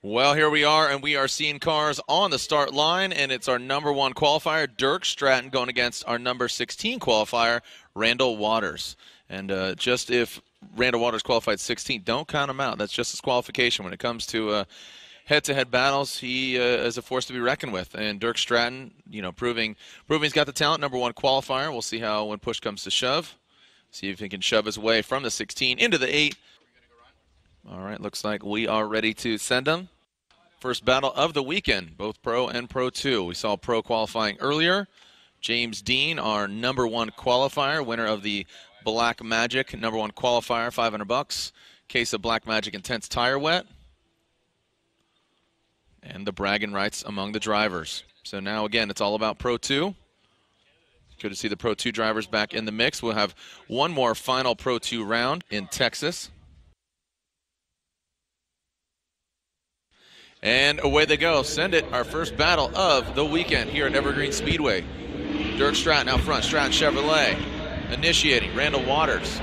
Well, here we are, and we are seeing cars on the start line, and it's our number 1 qualifier, Dirk Stratton, going against our number 16 qualifier, Randall Waters. And just if Randall Waters qualified 16th, don't count him out. That's just his qualification. When it comes to head-to-head battles, he is a force to be reckoned with. And Dirk Stratton, you know, proving he's got the talent, number 1 qualifier. We'll see how when push comes to shove. See if he can shove his way from the 16 into the 8. All right, looks like we are ready to send them. First battle of the weekend, both Pro and Pro 2. We saw Pro qualifying earlier. James Dean, our number 1 qualifier, winner of the Black Magic number 1 qualifier, $500. Case of Black Magic Intense Tire Wet. And the bragging rights among the drivers. So now, again, it's all about Pro 2. Good to see the Pro 2 drivers back in the mix. We'll have one more final Pro 2 round in Texas. And away they go. Send it. Our first battle of the weekend here at Evergreen Speedway. Dirk Stratton out front. Stratton Chevrolet initiating. Randall Waters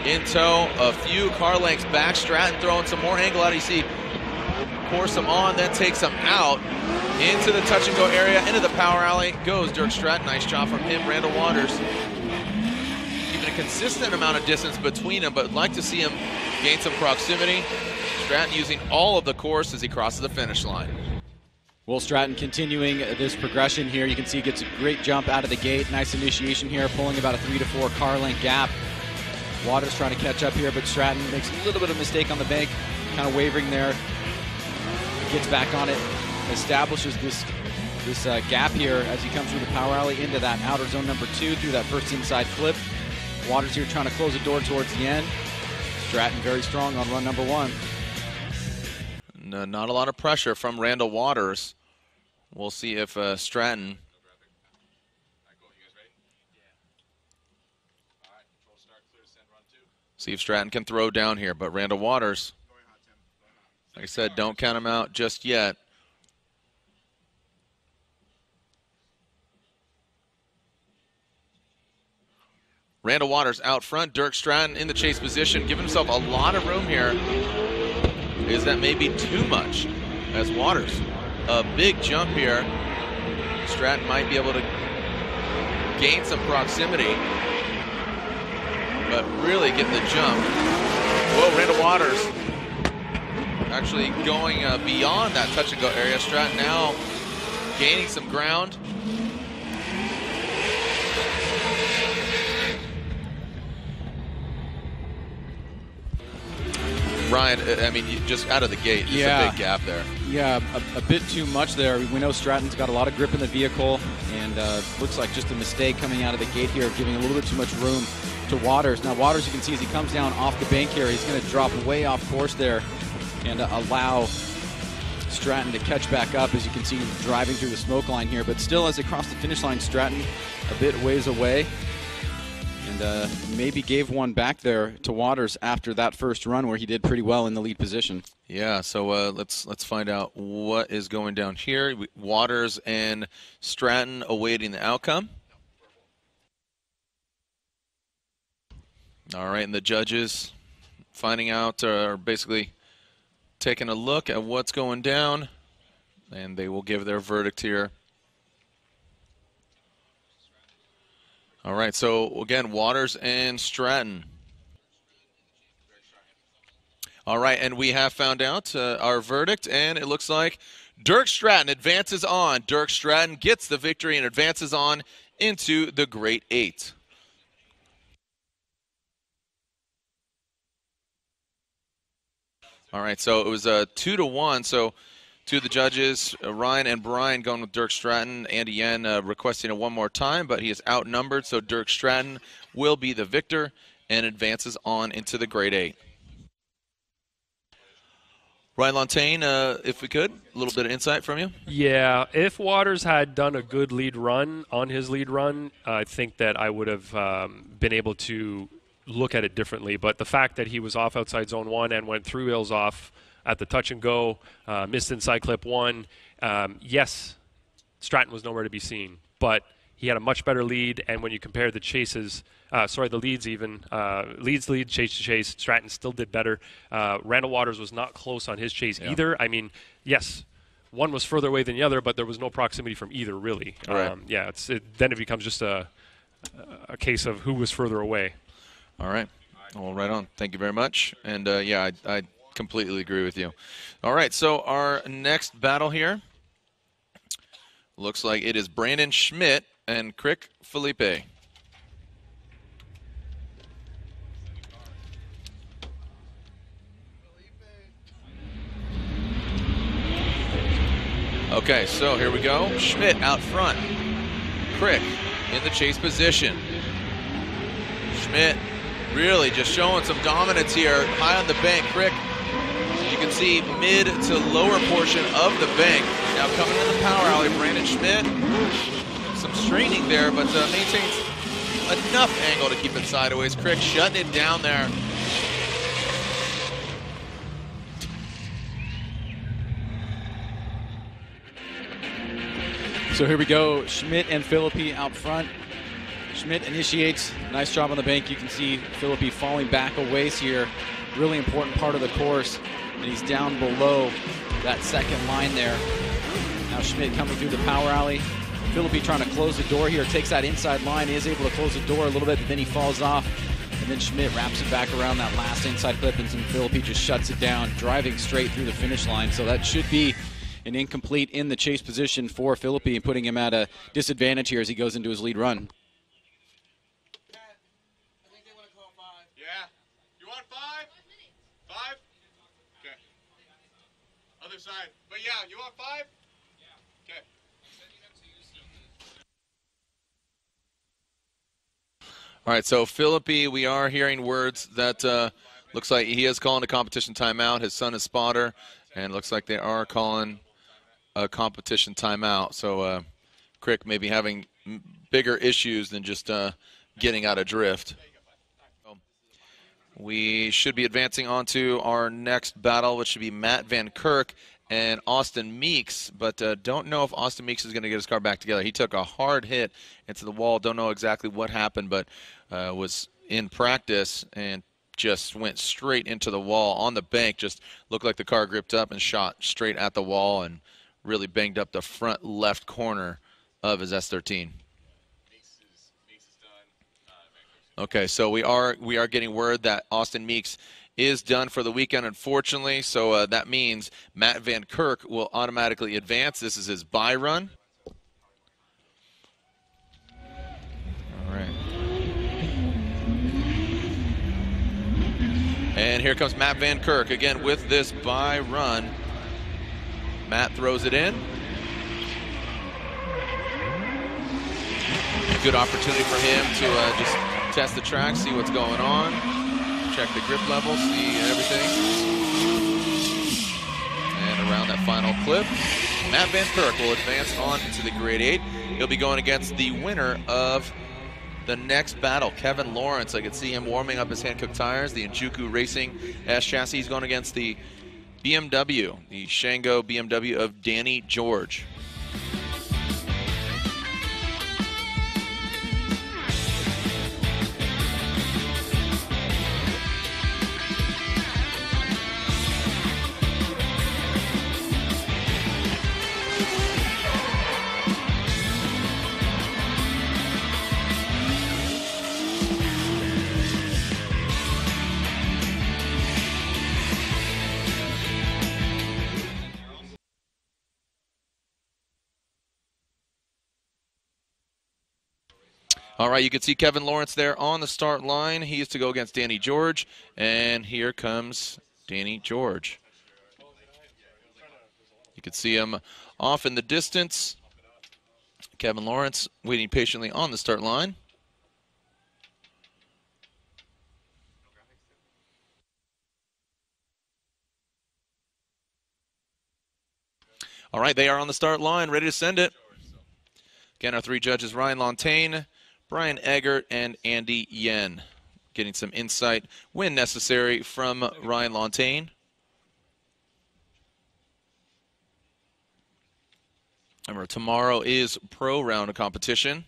in tow. A few car lengths back. Stratton throwing some more angle out. You see, course him on, then takes him out into the touch and go area, into the power alley. Goes Dirk Stratton. Nice job from him. Randall Waters keeping a consistent amount of distance between them, but like to see him gain some proximity. Stratton using all of the course as he crosses the finish line. Will Stratton continuing this progression here. You can see he gets a great jump out of the gate. Nice initiation here, pulling about a 3 to 4 car length gap. Waters trying to catch up here, but Stratton makes a little bit of a mistake on the bank, kind of wavering there. Gets back on it, establishes this gap here as he comes through the power alley into that outer zone number 2 through that first inside flip. Waters here trying to close the door towards the end. Stratton very strong on run number 1. No, not a lot of pressure from Randall Waters. We'll see if Stratton. See if Stratton can throw down here, but Randall Waters, like I said, don't count him out just yet. Randall Waters out front. Dirk Stratton in the chase position, giving himself a lot of room here. Is that maybe too much? As Waters, a big jump here. Stratton might be able to gain some proximity, but really get the jump. Whoa, Randall Waters actually going beyond that touch and go area. Stratton now gaining some ground. Ryan, I mean, just out of the gate, just a big gap there. Yeah, a bit too much there. We know Stratton's got a lot of grip in the vehicle, and looks like just a mistake coming out of the gate here, giving a little bit too much room to Waters. Now Waters, you can see as he comes down off the bank here, he's going to drop way off course there and allow Stratton to catch back up, as you can see driving through the smoke line here. But still, as they cross the finish line, Stratton a bit ways away. And maybe gave one back there to Waters after that first run where he did pretty well in the lead position. Yeah, so let's find out what is going down here. Waters and Stratton awaiting the outcome. All right, and the judges finding out, or basically taking a look at what's going down, and they will give their verdict here. All right, so again, Waters and Stratton. All right, and we have found out our verdict, and it looks like Dirk Stratton advances on. Dirk Stratton gets the victory and advances on into the Great 8. All right, so it was 2-1, so two of the judges, Ryan and Brian, going with Dirk Stratton. Andy Yen requesting it one more time, but he is outnumbered, so Dirk Stratton will be the victor and advances on into the Grade 8. Ryan Lontaine, if we could, a little bit of insight from you. Yeah, if Waters had done a good lead run on his lead run, I think that I would have been able to look at it differently. But the fact that he was off outside zone 1 and went through wheels off at the touch and go, missed inside clip 1. Yes, Stratton was nowhere to be seen, but he had a much better lead, and when you compare the chases, the leads even, lead, chase to chase, Stratton still did better. Randall Waters was not close on his chase either. I mean, yes, one was further away than the other, but there was no proximity from either, really. Right. Then it becomes just a case of who was further away. All right. Well, right on. Thank you very much. And, I completely agree with you. All right, so our next battle here looks like it is Brandon Schmidt and Crick Felipe. Okay, so here we go. Schmidt out front. Crick in the chase position. Schmidt really just showing some dominance here, high on the bank. Crick, you can see mid to lower portion of the bank. Now coming in the power alley, Brandon Schmidt. Some straining there, but maintains enough angle to keep it sideways. Crick shutting it down there. So here we go, Schmidt and Philippi out front. Schmidt initiates, nice job on the bank. You can see Philippi falling back a ways here. Really important part of the course, and he's down below that second line there. Now Schmidt coming through the power alley. Philippi trying to close the door here, takes that inside line, he is able to close the door a little bit, but then he falls off. And then Schmidt wraps it back around that last inside clip, and Philippi just shuts it down, driving straight through the finish line. So that should be an incomplete in the chase position for Philippi, and putting him at a disadvantage here as he goes into his lead run. Yeah. You want 5? 5? Okay. Other side. But yeah, you want 5? Yeah. Okay. All right, so Philippi, we are hearing words that looks like he is calling a competition timeout. His son is spotter, and looks like they are calling a competition timeout. So Crick may be having bigger issues than just getting out of drift. We should be advancing on to our next battle, which should be Matt Van Kirk and Austin Meeks, but don't know if Austin Meeks is going to get his car back together. He took a hard hit into the wall. Don't know exactly what happened, but was in practice and just went straight into the wall on the bank. Just looked like the car gripped up and shot straight at the wall and really banged up the front left corner of his S13. Okay, so we are getting word that Austin Meeks is done for the weekend, unfortunately. So that means Matt Van Kirk will automatically advance. This is his bye run. All right. And here comes Matt Van Kirk again with this bye run. Matt throws it in. Good opportunity for him to just test the track, see what's going on, check the grip level, see everything. And around that final clip, Matt Van Kirk will advance on to the grade 8. He'll be going against the winner of the next battle, Kevin Lawrence. I could see him warming up his hand-cooked tires, the Injuku Racing S chassis. He's going against the BMW, the Shango BMW of Danny George. All right, you can see Kevin Lawrence there on the start line. He is to go against Danny George, and here comes Danny George. You can see him off in the distance. Kevin Lawrence waiting patiently on the start line. All right, they are on the start line, ready to send it. Again, our three judges, Ryan Lontaine, Brian Eggert, and Andy Yen. Getting some insight when necessary from Ryan Lontaine. Remember, tomorrow is pro round of competition.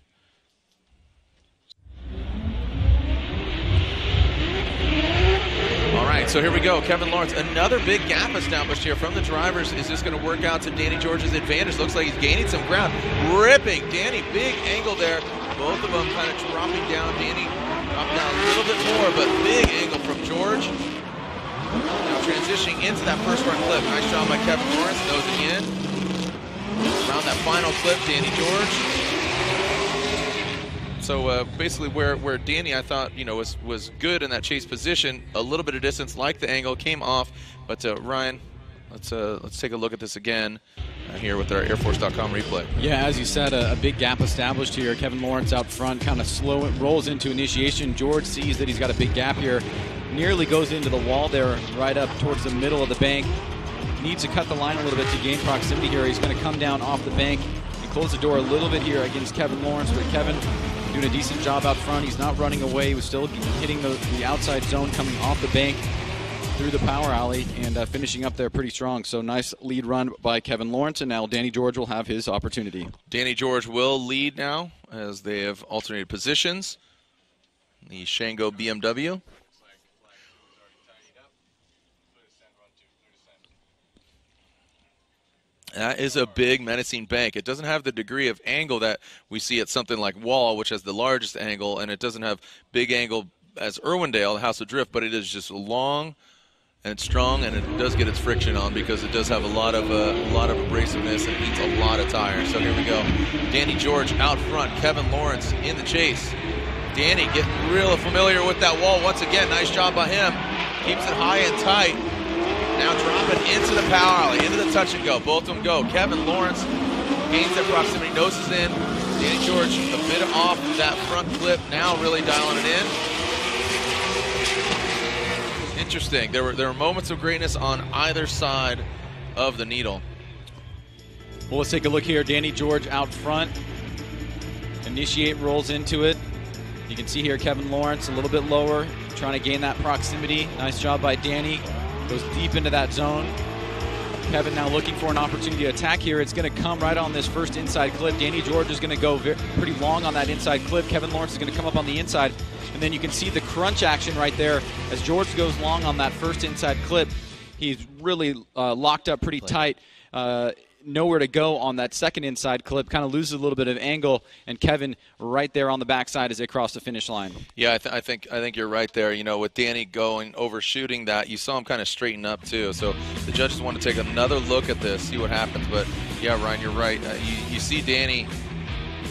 right, so here we go. Kevin Lawrence, another big gap established here from the drivers. Is this going to work out to Danny George's advantage? Looks like he's gaining some ground. Ripping Danny, big angle there. Both of them kind of dropping down. Danny dropped down a little bit more, but big angle from George. Now transitioning into that first run clip. Nice job by Kevin Lawrence, nosing in. Around that final clip, Danny George. So basically where Danny, I thought, was good in that chase position, a little bit of distance, like the angle, came off. But Ryan, let's take a look at this again here with our airforce.com replay. Yeah, as you said, a big gap established here. Kevin Lawrence out front, kind of slow, rolls into initiation. George sees that he's got a big gap here, nearly goes into the wall there, right up towards the middle of the bank. Needs to cut the line a little bit to gain proximity here. He's going to come down off the bank and close the door a little bit here against Kevin Lawrence, but Kevin doing a decent job out front. He's not running away. He was still hitting the outside zone, coming off the bank through the power alley and finishing up there pretty strong. So nice lead run by Kevin Lawrence, and now Danny George will have his opportunity. Danny George will lead now as they have alternated positions. The Shango BMW. That is a big menacing bank. It doesn't have the degree of angle that we see at something like Wall, which has the largest angle, and it doesn't have big angle as Irwindale, the House of Drift, but it is just long and it's strong, and it does get its friction on because it does have a lot of abrasiveness and it eats a lot of tires. So here we go. Danny George out front, Kevin Lawrence in the chase. Danny getting real familiar with that wall once again. Nice job by him. Keeps it high and tight. Now dropping into the power alley, into the touch and go. Both of them go. Kevin Lawrence gains that proximity, noses in. Danny George a bit off that front clip, now really dialing it in. Interesting. There were moments of greatness on either side of the needle. Well, let's take a look here. Danny George out front. Initiate rolls into it. You can see here Kevin Lawrence a little bit lower, trying to gain that proximity. Nice job by Danny. Goes deep into that zone. Kevin now looking for an opportunity to attack here. It's going to come right on this first inside clip. Danny George is going to go pretty long on that inside clip. Kevin Lawrence is going to come up on the inside. And then you can see the crunch action right there as George goes long on that first inside clip. He's really locked up pretty tight. Nowhere to go on that second inside clip, kind of loses a little bit of angle, and Kevin right there on the backside as they cross the finish line. Yeah, I think you're right there. With Danny going overshooting that, you saw him kind of straighten up too. So the judges want to take another look at this, see what happens. But yeah, Ryan, you're right. You see Danny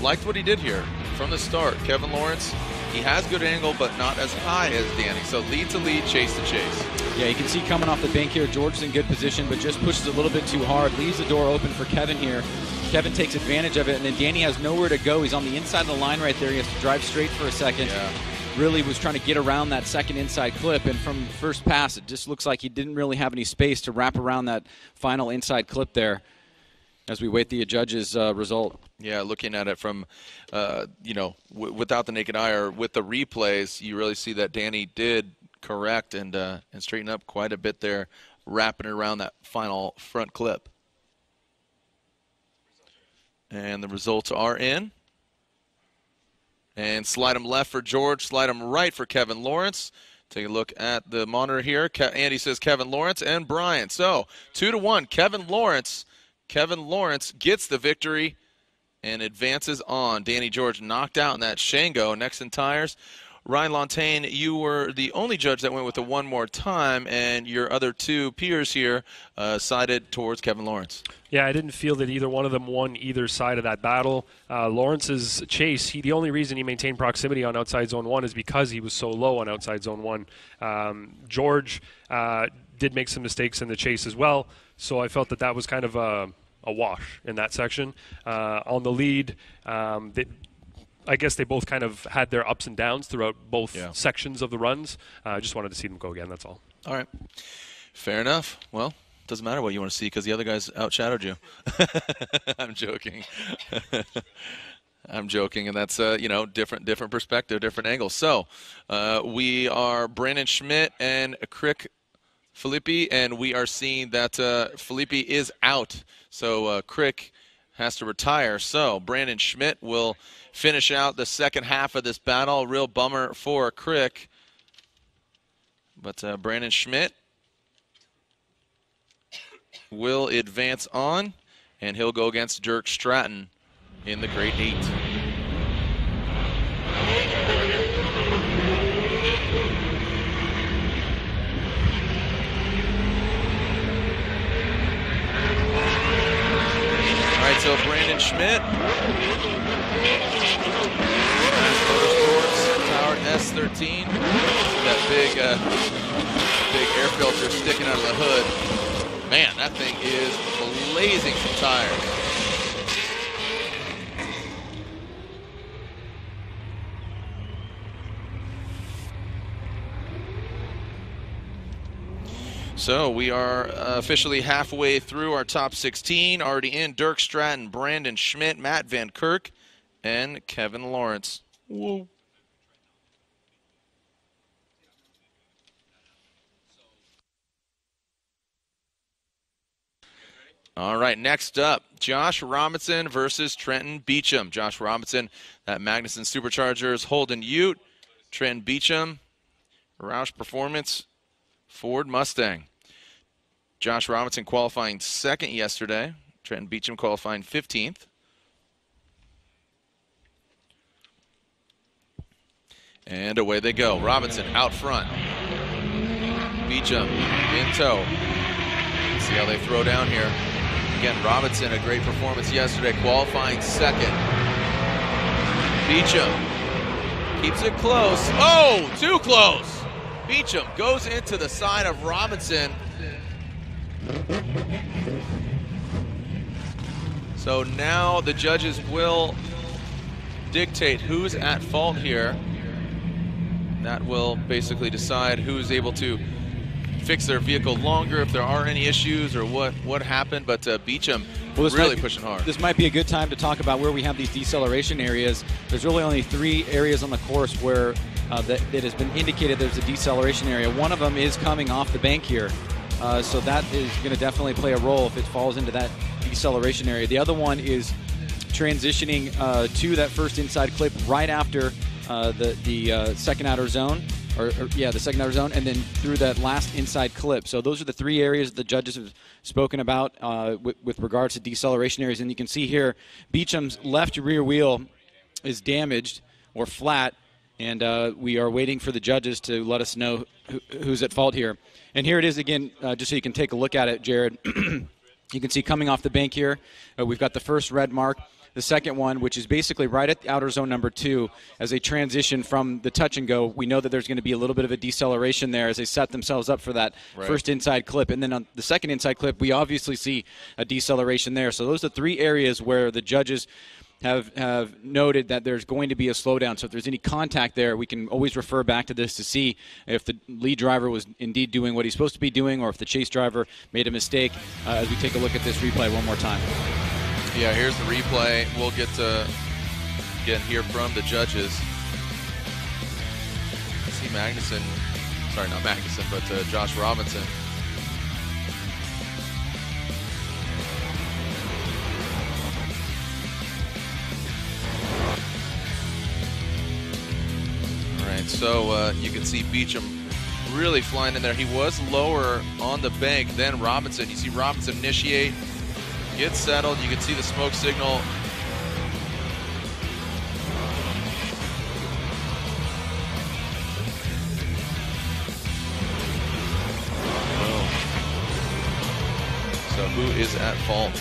liked what he did here from the start. Kevin Lawrence, he has good angle, but not as high as Danny. So lead to lead, chase to chase. Yeah, you can see coming off the bank here, George's in good position, but just pushes a little bit too hard. Leaves the door open for Kevin here. Kevin takes advantage of it, and then Danny has nowhere to go. He's on the inside of the line right there. He has to drive straight for a second. Yeah. Really was trying to get around that second inside clip, and from first pass, it just looks like he didn't really have any space to wrap around that final inside clip there as we wait the judges' result. Yeah, looking at it from, without the naked eye or with the replays, you really see that Danny did correct and straighten up quite a bit there, wrapping it around that final front clip. And the results are in. And slide them left for George, slide them right for Kevin Lawrence. Take a look at the monitor here. Andy says Kevin Lawrence and Brian. So 2-1, Kevin Lawrence. Kevin Lawrence gets the victory and advances on. Danny George knocked out in that Shango. Next in tires, Ryan Lontaine, you were the only judge that went with the one more time, and your other two peers here sided towards Kevin Lawrence. Yeah, I didn't feel that either one of them won either side of that battle. Lawrence's chase, the only reason he maintained proximity on outside zone 1 is because he was so low on outside zone 1. George did make some mistakes in the chase as well, so I felt that was kind of a wash in that section. On the lead, I guess they both kind of had their ups and downs throughout both sections of the runs. I just wanted to see them go again, that's all. All right. Fair enough. Well, doesn't matter what you want to see because the other guys outshadowed you. I'm joking. I'm joking, and that's different perspective, different angle. So we are Brandon Schmidt and Crick Filippi, and we are seeing that Filippi is out. So Crick has to retire. So Brandon Schmidt will finish out the second half of this battle. Real bummer for Crick. But Brandon Schmidt will advance on, and he'll go against Dirk Stratton in the grade 8. All right, so Brandon Schmidt, Motorsports, powered S13, that big air filter sticking out of the hood. Man, that thing is blazing some tires. So we are officially halfway through our top 16. Already in Dirk Stratton, Brandon Schmidt, Matt Van Kirk, and Kevin Lawrence. Whoa. All right, next up, Josh Robinson versus Trenton Beecham. Josh Robinson, that Magnuson Superchargers, Holden Ute. Trenton Beecham, Roush Performance, Ford Mustang. Josh Robinson qualifying 2nd yesterday. Trenton Beecham qualifying 15th. And away they go. Robinson out front. Beecham in tow. See how they throw down here. Again, Robinson, a great performance yesterday, qualifying 2nd. Beecham keeps it close. Oh, too close. Beecham goes into the side of Robinson. So now the judges will dictate who's at fault here. That will basically decide who's able to fix their vehicle longer, if there are any issues or what happened. But Beecham really pushing hard. This might be a good time to talk about where we have these deceleration areas. There's really only 3 areas on the course where that has been indicated there's a deceleration area. One of them is coming off the bank here. So that is going to definitely play a role if it falls into that deceleration area. The other one is transitioning to that first inside clip right after the second outer zone, the second outer zone, and then through that last inside clip. So those are the 3 areas the judges have spoken about with regards to deceleration areas. And you can see here, Beecham's left rear wheel is damaged or flat, and we are waiting for the judges to let us know who's at fault here. And here it is again, just so you can take a look at it, Jared. You can see coming off the bank here, we've got the first red mark. The second one, which is basically right at the outer zone number 2, as they transition from the touch and go, we know that there's going to be a little bit of a deceleration there as they set themselves up for that first inside clip. And then on the second inside clip, we obviously see a deceleration there. So those are 3 areas where the judges have noted that there's going to be a slowdown. So if there's any contact there, we can always refer back to this to see if the lead driver was indeed doing what he's supposed to be doing, or if the chase driver made a mistake, as we take a look at this replay one more time. Yeah, here's the replay. We'll get to hear from the judges. See Magnuson, sorry, not Magnuson, but Josh Robinson. All right, so you can see Beecham really flying in there. He was lower on the bank than Robinson. You see Robinson initiate, get settled. You can see the smoke signal. Oh. So who is at fault?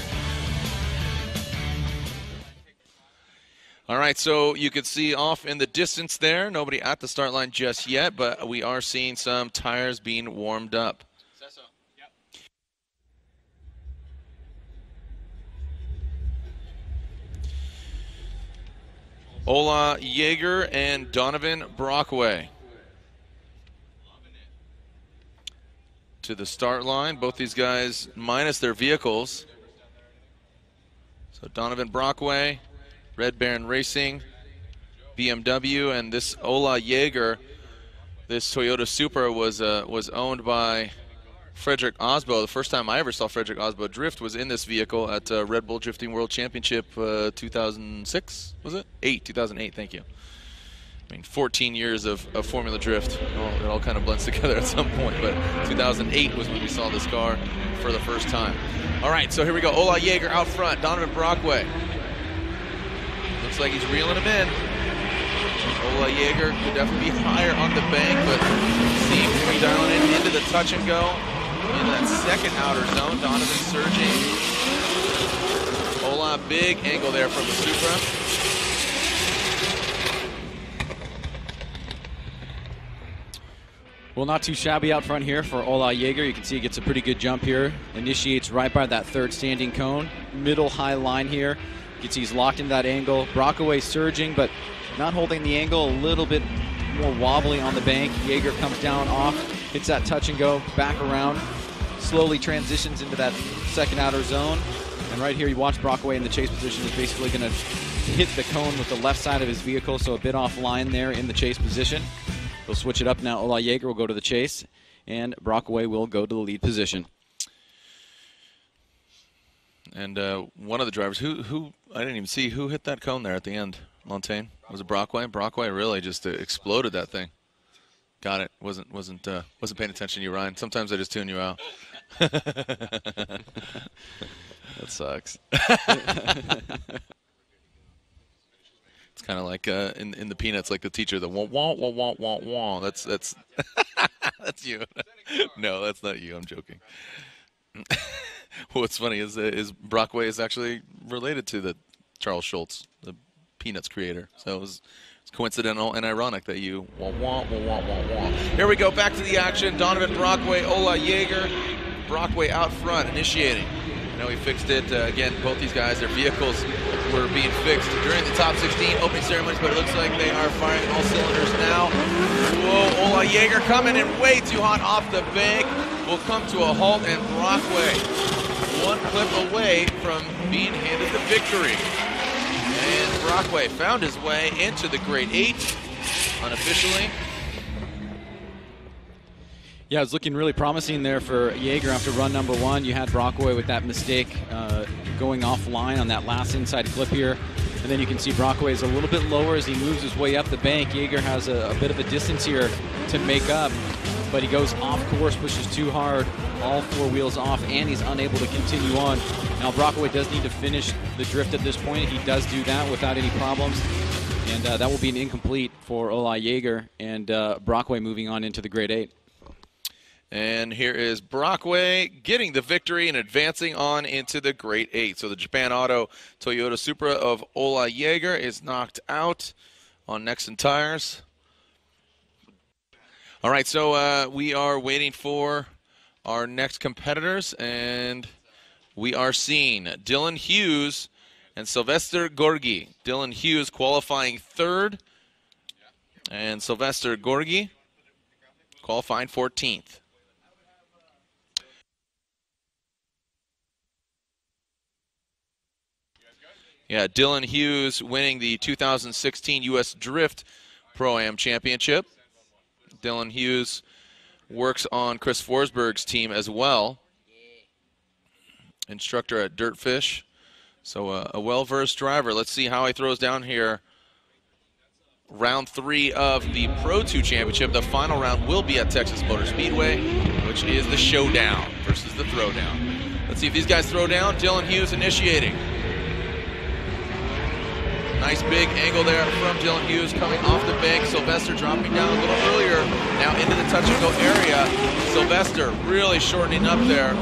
All right, so you can see off in the distance there, nobody at the start line just yet, but we are seeing some tires being warmed up. Ola Yeager and Donovan Brockway to the start line. Both these guys minus their vehicles. So Donovan Brockway, Red Baron Racing, BMW, and this Ola Yeager, this Toyota Supra was owned by Frederick Osbo. The first time I ever saw Frederick Osbo drift was in this vehicle at Red Bull Drifting World Championship 2006, was it? 2008, thank you. I mean, 14 years of Formula Drift. It all kind of blends together at some point, but 2008 was when we saw this car for the first time. All right, so here we go. Ola Yeager out front, Donovan Brockway. Looks like he's reeling him in. Ola Yeager could definitely be higher on the bank, but seems to be dialing it into the touch and go. In that second outer zone, Donovan surging. Ola, big angle there from the Supra. Well, not too shabby out front here for Ola Yeager. You can see he gets a pretty good jump here. Initiates right by that third standing cone. Middle high line here. You can see he's locked in that angle. Brockway surging, but not holding the angle. A little bit more wobbly on the bank. Yeager comes down off, hits that touch and go, back around. Slowly transitions into that second outer zone. And right here you watch Brockway in the chase position is basically going to hit the cone with the left side of his vehicle, so a bit off line there in the chase position. We'll switch it up now. Ola Yeager will go to the chase, and Brockway will go to the lead position. And one of the drivers, who I didn't even see, who hit that cone there at the end, Montaigne? Was it Brockway? Brockway really just exploded that thing. Got it. Wasn't paying attention to you, Ryan. Sometimes I just tune you out. That sucks. It's kind of like in the Peanuts, like the teacher, the wah wah wah wah wah wah. That's that's you. No, that's not you. I'm joking. What's funny is Brockway is actually related to the Charles Schultz, the Peanuts creator. So it's coincidental and ironic that you wah wah wah wah wah wah. Here we go, back to the action. Donovan Brockway, Ola Yeager. Brockway out front, initiating. I know he fixed it. Again, both these guys, their vehicles were being fixed during the top 16 opening ceremonies, but it looks like they are firing all cylinders now. Whoa, Ola Yeager coming in way too hot off the bank. Will come to a halt, and Brockway one clip away from being handed the victory. And Brockway found his way into the grade 8 unofficially. Yeah, it was looking really promising there for Yeager after run number 1. You had Brockway with that mistake going offline on that last inside clip here. And then you can see Brockway is a little bit lower as he moves his way up the bank. Yeager has a bit of a distance here to make up, but he goes off course, pushes too hard, all 4 wheels off, and he's unable to continue on. Now Brockway does need to finish the drift at this point. He does do that without any problems. And that will be an incomplete for Ola Yeager, and Brockway moving on into the grade 8. And here is Brockway getting the victory and advancing on into the grade 8. So the Japan Auto Toyota Supra of Ola Yeager is knocked out on Nexen tires. All right, so we are waiting for our next competitors, and we are seeing Dylan Hughes and Sylvester Gorgi. Dylan Hughes qualifying 3rd, and Sylvester Gorgi qualifying 14th. Yeah, Dylan Hughes winning the 2016 U.S. Drift Pro-Am Championship. Dylan Hughes works on Chris Forsberg's team as well. Instructor at Dirtfish. So a well-versed driver. Let's see how he throws down here. Round 3 of the Pro2 Championship. The final round will be at Texas Motor Speedway, which is the showdown versus the throwdown. Let's see if these guys throw down. Dylan Hughes initiating. Nice big angle there from Dylan Hughes coming off the bank. Sylvester dropping down a little earlier. Now into the touch and go area. Sylvester really shortening up there,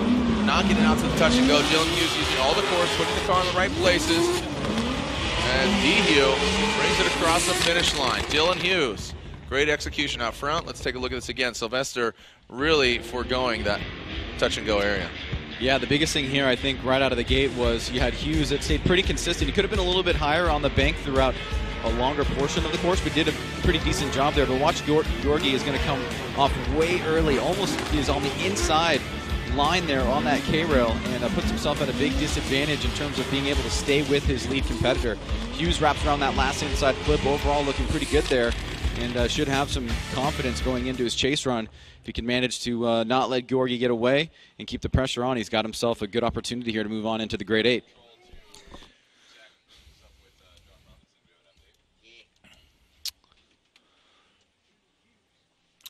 knocking it out to the touch and go. Dylan Hughes using all the course, putting the car in the right places. And D-Hugh brings it across the finish line. Dylan Hughes, great execution out front. Let's take a look at this again. Sylvester really foregoing that touch and go area. Yeah, the biggest thing here, I think, right out of the gate was you had Hughes that stayed pretty consistent. He could have been a little bit higher on the bank throughout a longer portion of the course, but did a pretty decent job there. But watch, Georgi is going to come off way early, almost is on the inside line there on that K-rail, and puts himself at a big disadvantage in terms of being able to stay with his lead competitor. Hughes wraps around that last inside clip, overall looking pretty good there, and should have some confidence going into his chase run. If he can manage to not let Georgi get away and keep the pressure on, he's got himself a good opportunity here to move on into the grade 8.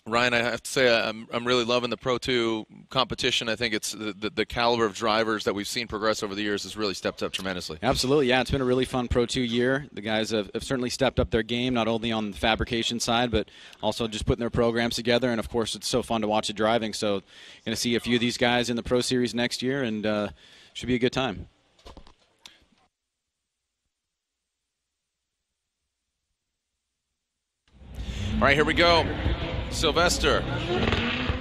Ryan, I have to say I'm really loving the Pro 2 competition. I think it's the caliber of drivers that we've seen progress over the years has really stepped up tremendously. Absolutely, yeah. It's been a really fun Pro 2 year. The guys have certainly stepped up their game, not only on the fabrication side, but also just putting their programs together. And, of course, it's so fun to watch it driving. So going to see a few of these guys in the Pro Series next year, and should be a good time. All right, here we go. Sylvester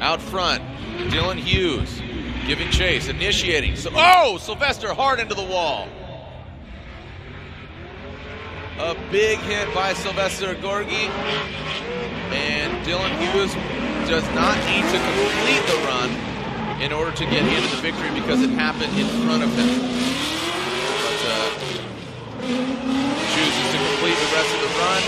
out front. Dylan Hughes giving chase, initiating. Oh, Sylvester hard into the wall. A big hit by Sylvester Gorgi. And Dylan Hughes does not need to complete the run in order to get into the victory because it happened in front of him. But chooses to complete the rest of the run.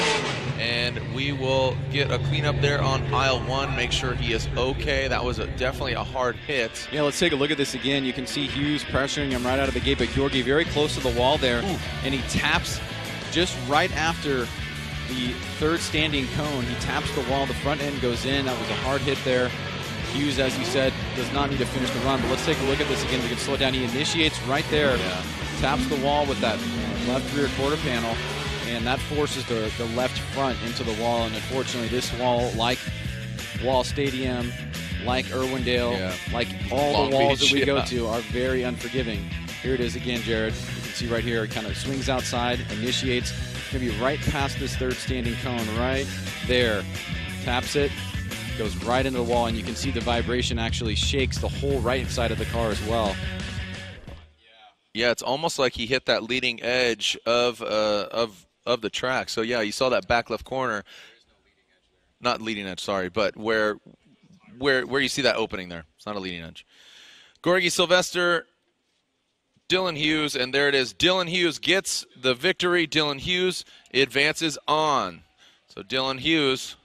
And we will get a cleanup there on aisle 1, make sure he is okay. That was definitely a hard hit. Yeah, let's take a look at this again. You can see Hughes pressuring him right out of the gate, but Georgi very close to the wall there. Ooh. And he taps just right after the third standing cone. He taps the wall, the front end goes in. That was a hard hit there. Hughes, as you said, does not need to finish the run, but let's take a look at this again. We can slow it down. He initiates right there, taps the wall with that left rear quarter panel. And that forces the left front into the wall. And unfortunately, this wall, like Wall Stadium, like Irwindale, like all Long the walls Beach, that we go to, are very unforgiving. Here it is again, Jared. You can see right here, it kind of swings outside, initiates. Going to be right past this third standing cone, right there. Taps it, goes right into the wall, and you can see the vibration actually shakes the whole right side of the car as well. Yeah, it's almost like he hit that leading edge of the track. So yeah, you saw that back left corner. Not leading edge, sorry, but where you see that opening there. It's not a leading edge. Gorgi Sylvester, Dylan Hughes, and there it is. Dylan Hughes gets the victory. Dylan Hughes advances on. So Dylan Hughes,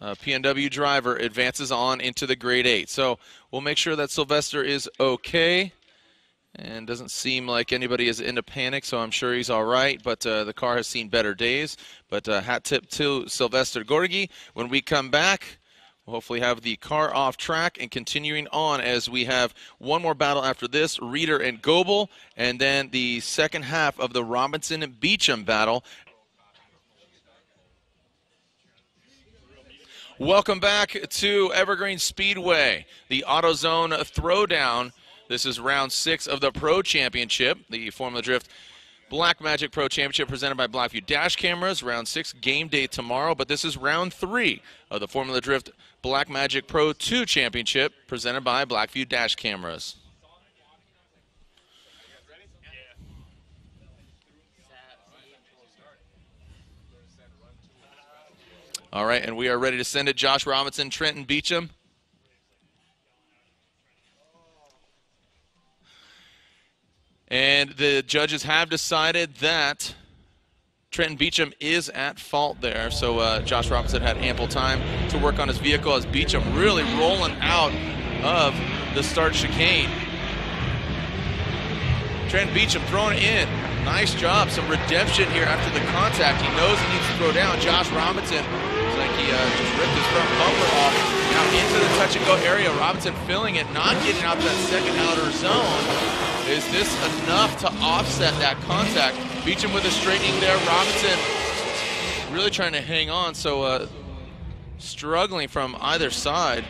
PNW driver, advances on into the Grade 8. So we'll make sure that Sylvester is okay. And doesn't seem like anybody is in a panic, so I'm sure he's all right. But the car has seen better days. But hat tip to Sylvester Gorgi. When we come back, we'll hopefully have the car off track and continuing on as we have one more battle after this, Reeder and Goebel, and then the second half of the Robinson-Beecham battle. Welcome back to Evergreen Speedway, the AutoZone Throwdown. This is round 6 of the Pro Championship, the Formula Drift Black Magic Pro Championship presented by Blackview Dash Cameras. Round 6, game day tomorrow, but this is round 3 of the Formula Drift Black Magic Pro 2 Championship presented by Blackview Dash Cameras. All right, and we are ready to send it. Josh Robinson, Trenton Beecham. And the judges have decided that Trenton Beecham is at fault there. So Josh Robinson had ample time to work on his vehicle as Beecham really rolling out of the start chicane. Trenton Beecham throwing it in. Nice job. Some redemption here after the contact. He knows he needs to throw down. Josh Robinson, looks like he just ripped his front bumper off. Now into the touch and go area. Robinson filling it, not getting out that second outer zone. Is this enough to offset that contact? Beecham with a straightening there. Robinson really trying to hang on, so struggling from either side.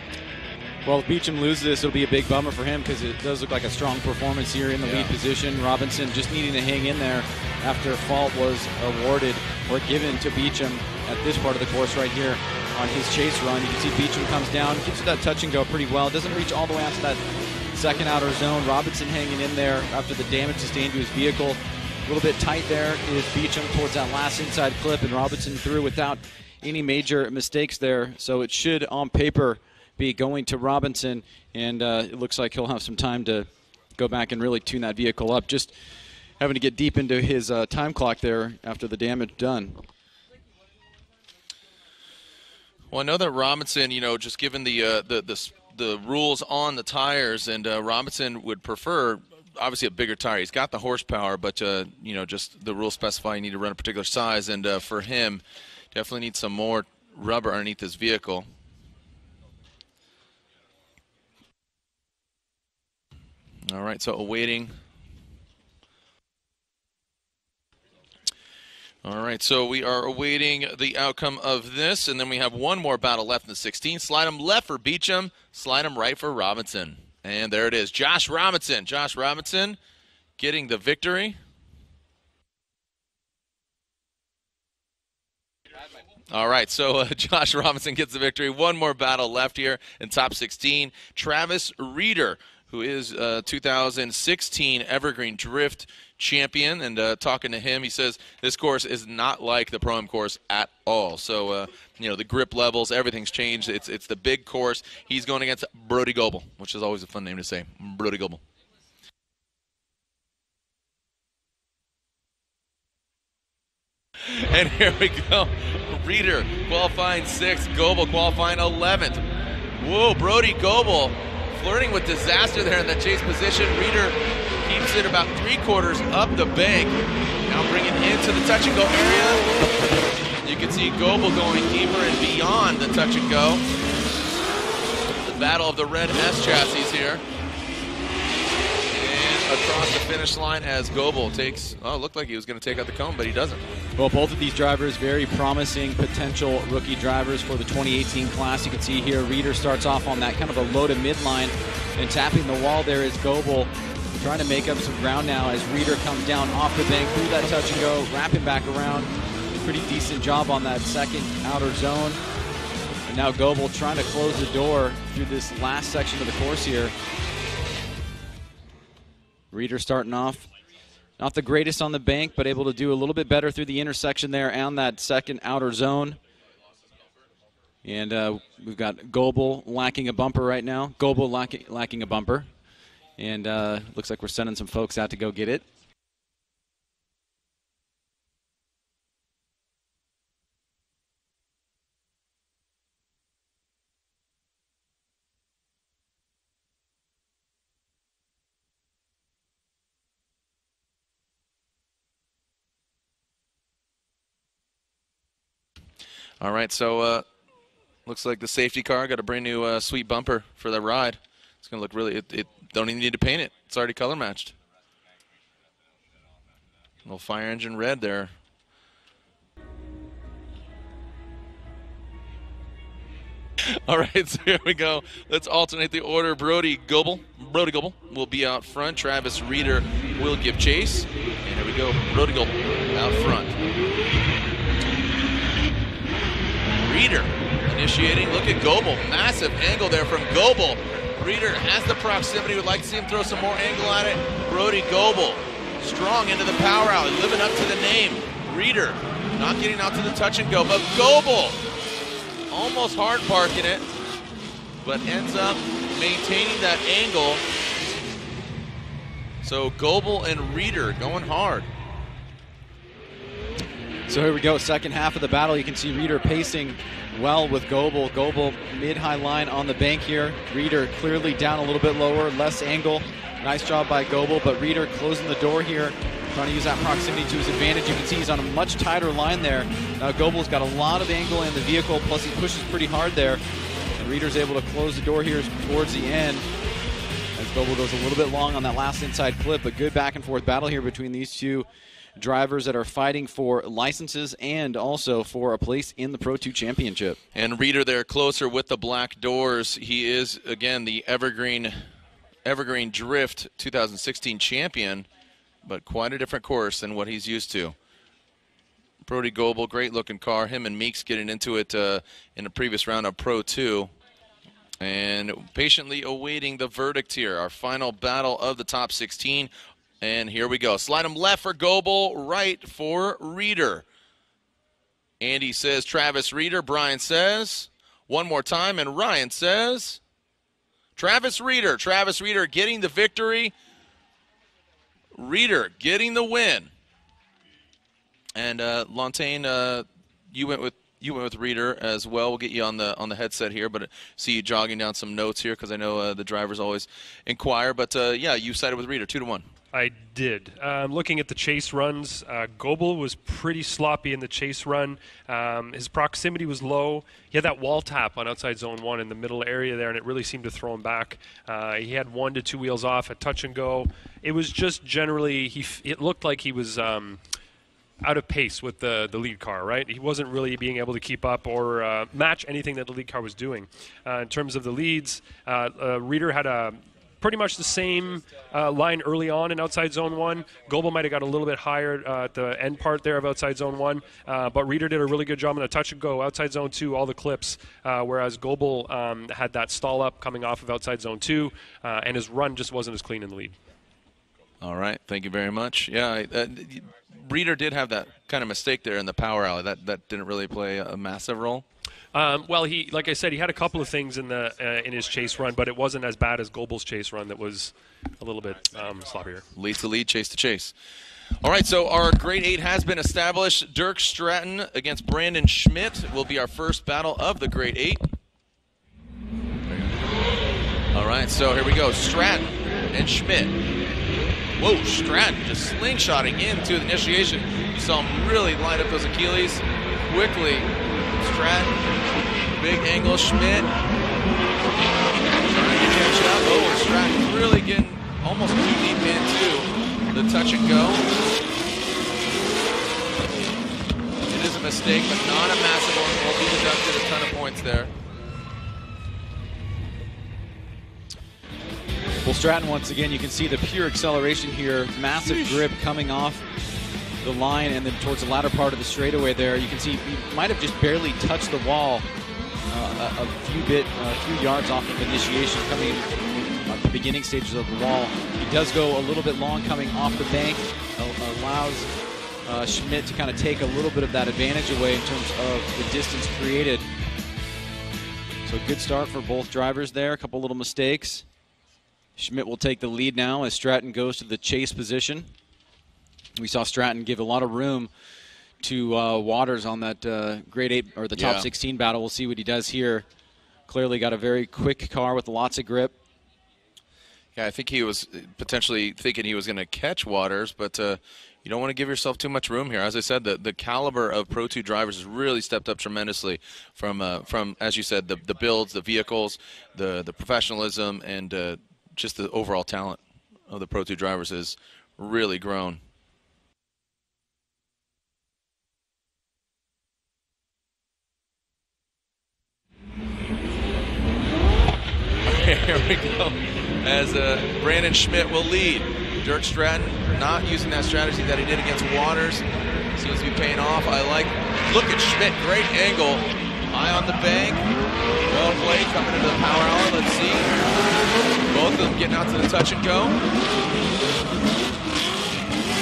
Well, if Beecham loses this, it'll be a big bummer for him because it does look like a strong performance here in the lead position. Robinson just needing to hang in there after fault was awarded or given to Beecham at this part of the course right here on his chase run. You can see Beecham comes down, gets that touch and go pretty well. Doesn't reach all the way out to that second outer zone. Robinson hanging in there after the damage sustained to his vehicle. A little bit tight there is Beecham towards that last inside clip, and Robinson through without any major mistakes there. So it should, on paper, be going to Robinson, and it looks like he'll have some time to go back and really tune that vehicle up. Just having to get deep into his time clock there after the damage done. Well, I know that Robinson, you know, just given the rules on the tires, and Robinson would prefer obviously a bigger tire. He's got the horsepower, but you know, just the rules specify you need to run a particular size, and for him, definitely needs some more rubber underneath his vehicle. All right, so awaiting. All right, so we are awaiting the outcome of this, and then we have one more battle left in the 16. Slide him left for Beecham, slide him right for Robinson. And there it is, Josh Robinson. Josh Robinson getting the victory. All right, so Josh Robinson gets the victory. One more battle left here in top 16. Travis Reeder, who is 2016 Evergreen Drift champion, and talking to him, he says this course is not like the Pro-Am course at all. So, you know, the grip levels, everything's changed. It's the big course. He's going against Brody Goebel, which is always a fun name to say, Brody Goebel. And here we go. Reeder qualifying 6th, Goebel qualifying 11th. Whoa, Brody Goebel flirting with disaster there in the chase position. Reeder keeps it about 3/4 up the bank. Now bringing into the touch and go area. You can see Goebel going deeper and beyond the touch and go. The battle of the red S chassis here. And across the finish line as Goebel takes, oh, it looked like he was going to take out the cone, but he doesn't. Well, both of these drivers, very promising potential rookie drivers for the 2018 class. You can see here, Reeder starts off on that kind of a low to midline, and tapping the wall there is Goebel trying to make up some ground now as Reeder comes down off the bank through that touch and go, wrapping back around. Pretty decent job on that second outer zone. And now Goebel trying to close the door through this last section of the course here. Reeder starting off not the greatest on the bank, but able to do a little bit better through the intersection there and that second outer zone. And we've got Goebel lacking a bumper right now. Goebel lacking a bumper. And looks like we're sending some folks out to go get it. All right, so looks like the safety car got a brand new sweet bumper for the ride. It's going to look really, it don't even need to paint it. It's already color matched. Little fire engine red there. All right, so here we go. Let's alternate the order. Brody Goebel will be out front. Travis Reeder will give chase. And here we go, Brody Goebel out front. Reeder initiating. Look at Goebel. Massive angle there from Goebel. Reeder has the proximity. Would like to see him throw some more angle at it. Brody Goebel strong into the power alley, living up to the name. Reeder not getting out to the touch and go, but Goebel almost hard parking it, but ends up maintaining that angle. So Goebel and Reeder going hard. So here we go, second half of the battle. You can see Reeder pacing well with Goebel. Goebel mid-high line on the bank here. Reeder clearly down a little bit lower, less angle. Nice job by Goebel, but Reeder closing the door here, trying to use that proximity to his advantage. You can see he's on a much tighter line there. Now Goebel's got a lot of angle in the vehicle, plus he pushes pretty hard there. And Reeder's able to close the door here towards the end as Goebel goes a little bit long on that last inside clip, but good back and forth battle here between these two drivers that are fighting for licenses and also for a place in the Pro2 Championship. And Reeder there closer with the black doors. He is, again, the Evergreen Drift 2016 champion, but quite a different course than what he's used to. Brody Goebel, great looking car. Him and Meeks getting into it in the previous round of Pro2. And patiently awaiting the verdict here. Our final battle of the top 16. And here we go. Slide him left for Goebel, right for Reeder. Andy says Travis Reeder. Brian says one more time, and Ryan says Travis Reeder. Travis Reeder getting the victory. Reeder getting the win. And Lontaine, you went with you went with Reader as well. We'll get you on the headset here, but see you jogging down some notes here because I know the drivers always inquire. But yeah, you sided with Reader 2-1. I did. Looking at the chase runs, Goebel was pretty sloppy in the chase run. His proximity was low. He had that wall tap on outside zone 1 in the middle area there, and it really seemed to throw him back. He had 1 to 2 wheels off at touch and go. It was just generally, it looked like he was out of pace with the lead car, right? He wasn't really being able to keep up or match anything that the lead car was doing. In terms of the leads, Reader had pretty much the same line early on in outside zone 1. Goebel might have got a little bit higher at the end part there of outside zone 1, but Reader did a really good job on the touch and go outside zone 2, all the clips, whereas Goebel had that stall up coming off of outside zone 2, and his run just wasn't as clean in the lead. All right, thank you very much. Yeah, Reader did have that kind of mistake there in the power alley. That didn't really play a massive role. Well, like I said, he had a couple of things in his chase run, but it wasn't as bad as Goebel's chase run that was a little bit sloppier. Lead to lead, chase to chase. All right, so our grade 8 has been established. Dirk Stratton against Brandon Schmidt will be our first battle of the grade 8. All right, so here we go. Stratton and Schmidt. Whoa, Stratton just slingshotting into the initiation. You saw him really light up those Achilles quickly. Stratton, big angle, Schmidt. Trying to catch up. Oh, Stratton really getting almost too deep into the touch and go. It is a mistake, but not a massive one. Will be deducted a ton of points there. Well, Stratton, once again, you can see the pure acceleration here. Massive grip coming off the line and then towards the latter part of the straightaway there. You can see he might have just barely touched the wall a few yards off of initiation coming in at the beginning stages of the wall. He does go a little bit long coming off the bank, allows Schmidt to kind of take a little bit of that advantage away in terms of the distance created. So good start for both drivers there, a couple little mistakes. Schmidt will take the lead now as Stratton goes to the chase position. We saw Stratton give a lot of room to Waters on that grade 8 or the top 16 battle. We'll see what he does here. Clearly got a very quick car with lots of grip. Yeah, I think he was potentially thinking he was going to catch Waters, but you don't want to give yourself too much room here. As I said, the caliber of Pro 2 drivers has really stepped up tremendously from as you said, the builds, the vehicles, the professionalism, and just the overall talent of the Pro 2 drivers has really grown. Here we go. As Brandon Schmidt will lead. Dirk Stratton not using that strategy that he did against Waters. Seems to be paying off. Look at Schmidt, great angle. Eye on the bank. Well played, coming into the power hour. Let's see. Both of them getting out to the touch and go.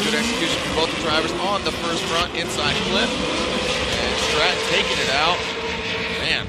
Good execution from both the drivers on the first front inside clip. And Stratton taking it out. Man.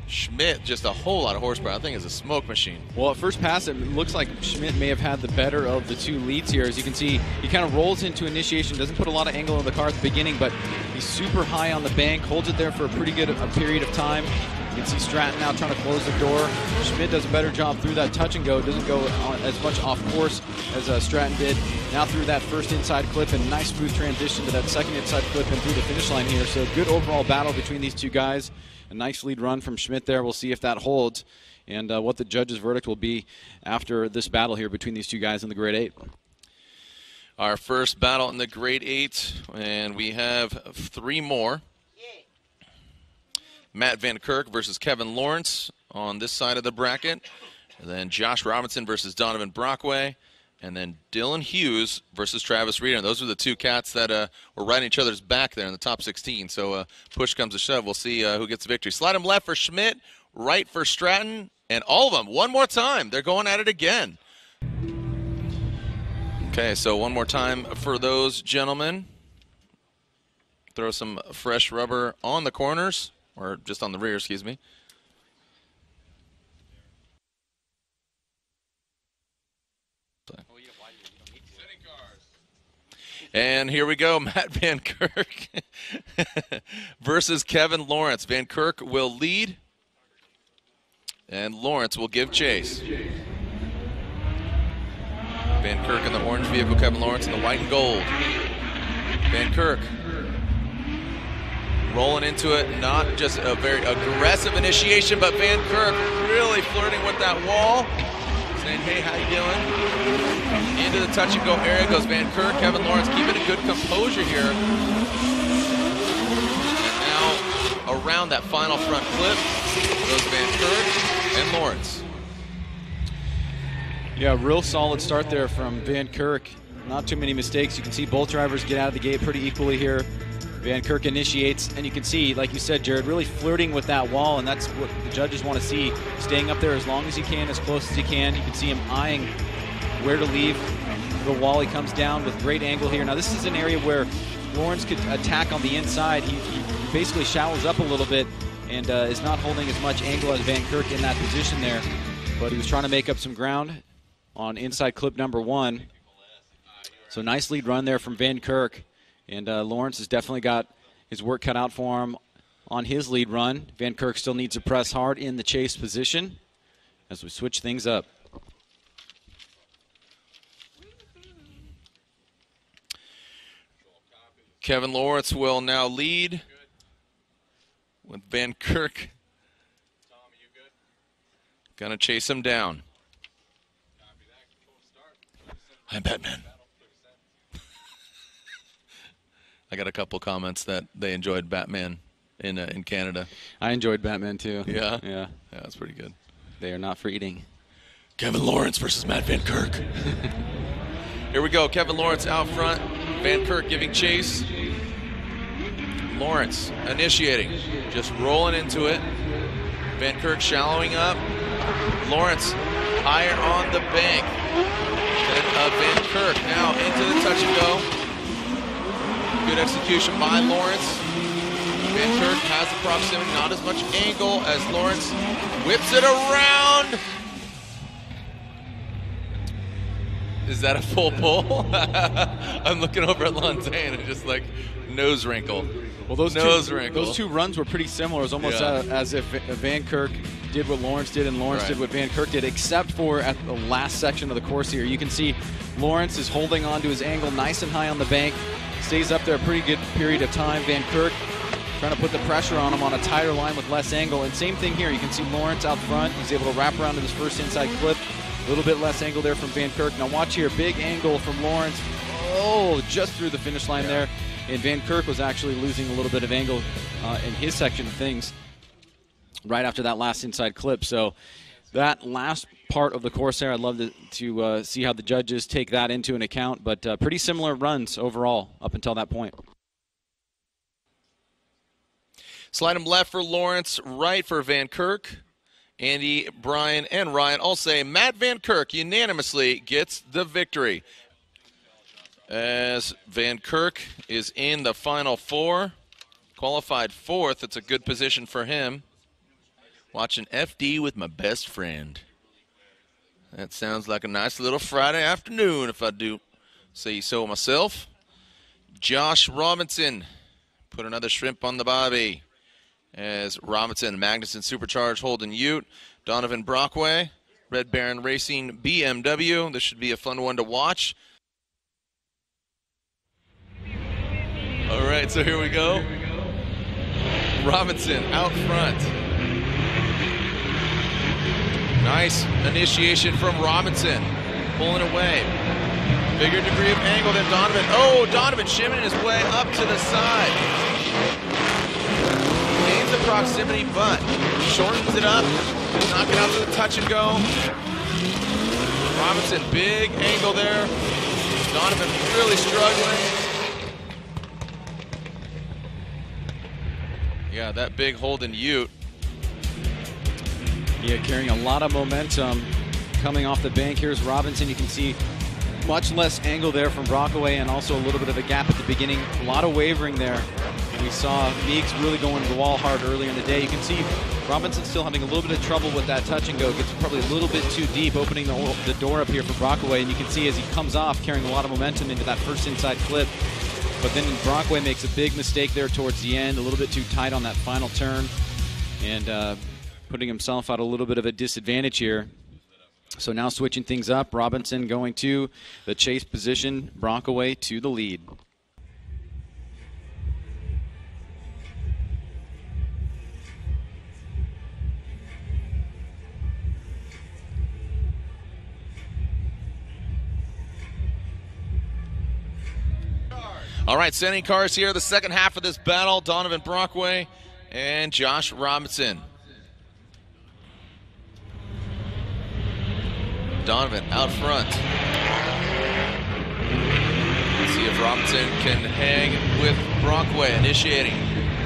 Schmidt, just a whole lot of horsepower. I think it's a smoke machine. Well, at first pass, it looks like Schmidt may have had the better of the two leads here. As you can see, he kind of rolls into initiation, doesn't put a lot of angle on the car at the beginning, but he's super high on the bank, holds it there for a pretty good period of time. You can see Stratton now trying to close the door. Schmidt does a better job through that touch and go. Doesn't go as much off course as Stratton did. Now through that first inside clip and nice smooth transition to that second inside clip and through the finish line here. So good overall battle between these two guys. A nice lead run from Schmidt there. We'll see if that holds and what the judge's verdict will be after this battle here between these two guys in the grade 8. Our first battle in the grade 8, and we have 3 more. Matt Van Kirk versus Kevin Lawrence on this side of the bracket. And then Josh Robinson versus Donovan Brockway. And then Dylan Hughes versus Travis Reeder. And those are the two cats that were riding each other's back there in the top 16. So push comes to shove. We'll see who gets the victory. Slide him left for Schmidt, right for Stratton, and all of them. One more time. They're going at it again. Okay, so one more time for those gentlemen. Throw some fresh rubber on the corners, or just on the rear, excuse me. And here we go, Matt Van Kirk versus Kevin Lawrence. Van Kirk will lead, and Lawrence will give chase. Van Kirk in the orange vehicle, Kevin Lawrence in the white and gold. Van Kirk rolling into it, not just a very aggressive initiation, but Van Kirk really flirting with that wall, saying, hey, how you doing? Into the touch and go area goes Van Kirk. Kevin Lawrence keeping a good composure here. And now around that final front clip goes Van Kirk and Lawrence. Yeah, real solid start there from Van Kirk. Not too many mistakes. You can see both drivers get out of the gate pretty equally here. Van Kirk initiates, and you can see, like you said, Jared, really flirting with that wall, and that's what the judges want to see. Staying up there as long as he can, as close as he can. You can see him eyeing where to leave the wall. He comes down with great angle here. Now, this is an area where Lawrence could attack on the inside. He basically shallows up a little bit and is not holding as much angle as Van Kirk in that position there, but he was trying to make up some ground on inside clip number 1. So nice lead run there from Van Kirk. And Lawrence has definitely got his work cut out for him on his lead run. Van Kirk still needs to press hard in the chase position as we switch things up. Kevin Lawrence will now lead with Van Kirk gonna chase him down. I'm Batman. I got a couple comments that they enjoyed Batman in Canada. I enjoyed Batman too. Yeah? Yeah. Yeah, that's pretty good. They are not for eating. Kevin Lawrence versus Matt Van Kirk. Here we go. Kevin Lawrence out front. Van Kirk giving chase. Lawrence initiating. Just rolling into it. Van Kirk shallowing up. Lawrence higher on the bank. Then Van Kirk now into the touch and go. Good execution by Lawrence. Van Kirk has the proximity, not as much angle as Lawrence whips it around. Is that a full pull? I'm looking over at Lantain and just like nose wrinkle. Well, those two runs were pretty similar. It was almost as if Van Kirk did what Lawrence did and Lawrence did what Van Kirk did, except for at the last section of the course here. You can see Lawrence is holding on to his angle nice and high on the bank. Stays up there a pretty good period of time. Van Kirk trying to put the pressure on him on a tighter line with less angle. And same thing here. You can see Lawrence out front. He's able to wrap around to this first inside clip. A little bit less angle there from Van Kirk. Now watch here. Big angle from Lawrence. Oh, just through the finish line there. And Van Kirk was actually losing a little bit of angle in his section of things right after that last inside clip. So that last part of the course there, I'd love to see how the judges take that into an account, but pretty similar runs overall up until that point. Slide him left for Lawrence, right for Van Kirk. Andy, Brian, and Ryan all say Matt Van Kirk unanimously gets the victory. As Van Kirk is in the final 4, qualified 4th. It's a good position for him. Watching FD with my best friend. That sounds like a nice little Friday afternoon, if I do say so myself. Josh Robinson put another shrimp on the bobby. As Robinson, Magnuson Supercharged, Holden Ute, Donovan Brockway, Red Baron Racing BMW. This should be a fun one to watch. All right, so here we go. Robinson out front. Nice initiation from Robinson, pulling away. Bigger degree of angle than Donovan. Oh, Donovan shimming his way up to the side. Gains the proximity, but shortens it up. Knock it out to the touch and go. Robinson, big angle there. Donovan really struggling. Yeah, that big Holden Ute. Yeah, carrying a lot of momentum coming off the bank. Here's Robinson. You can see much less angle there from Brockway and also a little bit of a gap at the beginning. A lot of wavering there We saw Meeks really going to the wall hard earlier in the day. You can see Robinson still having a little bit of trouble with that touch and go. Gets probably a little bit too deep, opening the door up here for Brockway. And you can see as he comes off, carrying a lot of momentum into that first inside clip. But then Brockway makes a big mistake there towards the end, a little bit too tight on that final turn, and putting himself at a little bit of a disadvantage here. So now switching things up, Robinson going to the chase position, Brockway to the lead. All right, sending cars here, the second half of this battle, Donovan Brockway and Josh Robinson. Donovan out front. Let's see if Robinson can hang with Brockway, initiating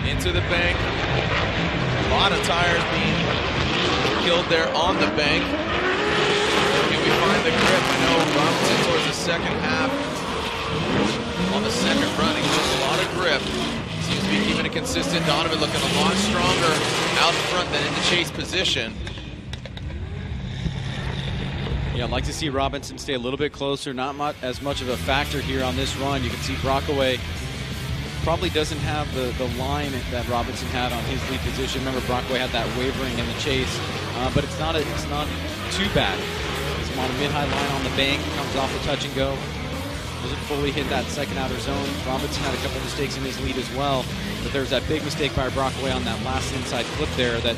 into the bank. A lot of tires being killed there on the bank. Can we find the grip? I know Robinson towards the second half. On the second run, he gets a lot of grip. Seems to be keeping it consistent. Donovan looking a lot stronger out front than in the chase position. Yeah, I'd like to see Robinson stay a little bit closer. Not as much of a factor here on this run. You can see Brockway probably doesn't have the line that Robinson had on his lead position. Remember, Brockway had that wavering in the chase, but it's not too bad. He's on a mid-high line on the bank, comes off the touch and go. Doesn't fully hit that second outer zone. Robinson had a couple mistakes in his lead as well, but there was that big mistake by Brockway on that last inside clip there that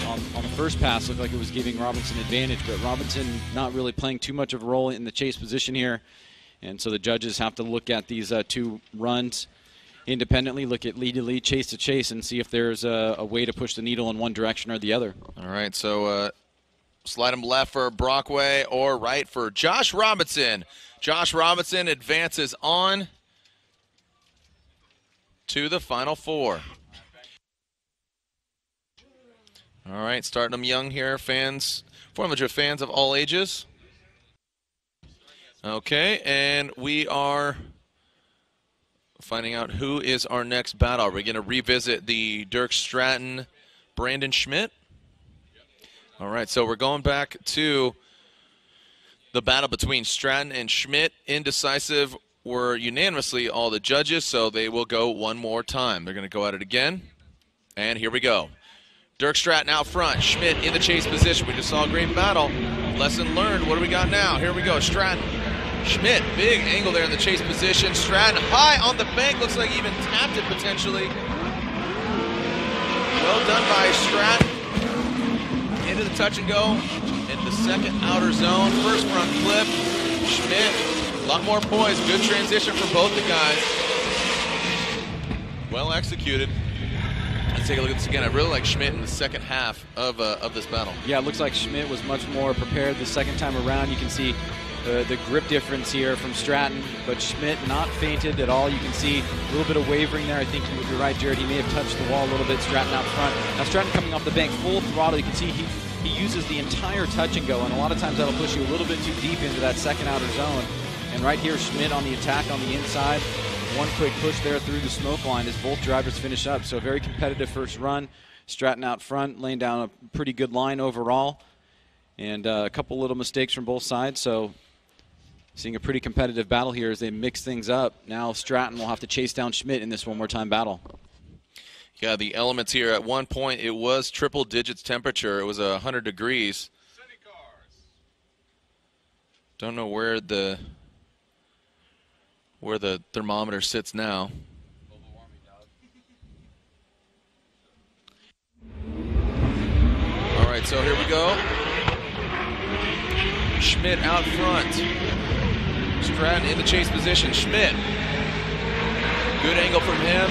on the first pass looked like it was giving Robinson advantage, but Robinson not really playing too much of a role in the chase position here, and so the judges have to look at these two runs independently, look at lead to lead, chase to chase, and see if there's a way to push the needle in one direction or the other. All right, so slide him left for Brockway or right for Josh Robinson. Josh Robinson advances on to the Final Four. All right, starting them young here, fans, former fans of all ages. Okay, and we are finding out who is our next battle. We're going to revisit the Dirk Stratton, Brandon Schmidt. All right, so we're going back to the battle between Stratton and Schmidt. Indecisive were unanimously all the judges, so they will go one more time. They're going to go at it again, and here we go. Dirk Stratton out front, Schmidt in the chase position. We just saw a great battle. Lesson learned. What do we got now? Here we go. Stratton, Schmidt, big angle there in the chase position. Stratton high on the bank, looks like he even tapped it potentially. Well done by Stratton. Into the touch and go. In the second outer zone, first front flip. Schmidt, a lot more poise. Good transition from both the guys. Well executed. Let's take a look at this again. I really like Schmidt in the second half of this battle. Yeah, it looks like Schmidt was much more prepared the second time around. You can see the grip difference here from Stratton, but Schmidt not fainted at all. You can see a little bit of wavering there. I think you're right, Jared. He may have touched the wall a little bit. Stratton out front. Now Stratton coming off the bank, full throttle. You can see he uses the entire touch and go, and a lot of times that'll push you a little bit too deep into that second outer zone. And right here, Schmidt on the attack on the inside. One quick push there through the smoke line as both drivers finish up. So a very competitive first run. Stratton out front, laying down a pretty good line overall. And a couple little mistakes from both sides. So seeing a pretty competitive battle here as they mix things up. Now Stratton will have to chase down Schmidt in this one more time battle. Yeah, the elements here, at one point it was triple digits temperature. It was 100 degrees. Don't know where the thermometer sits now. All right, so here we go. Schmidt out front. Stratton in the chase position. Schmidt. Good angle from him.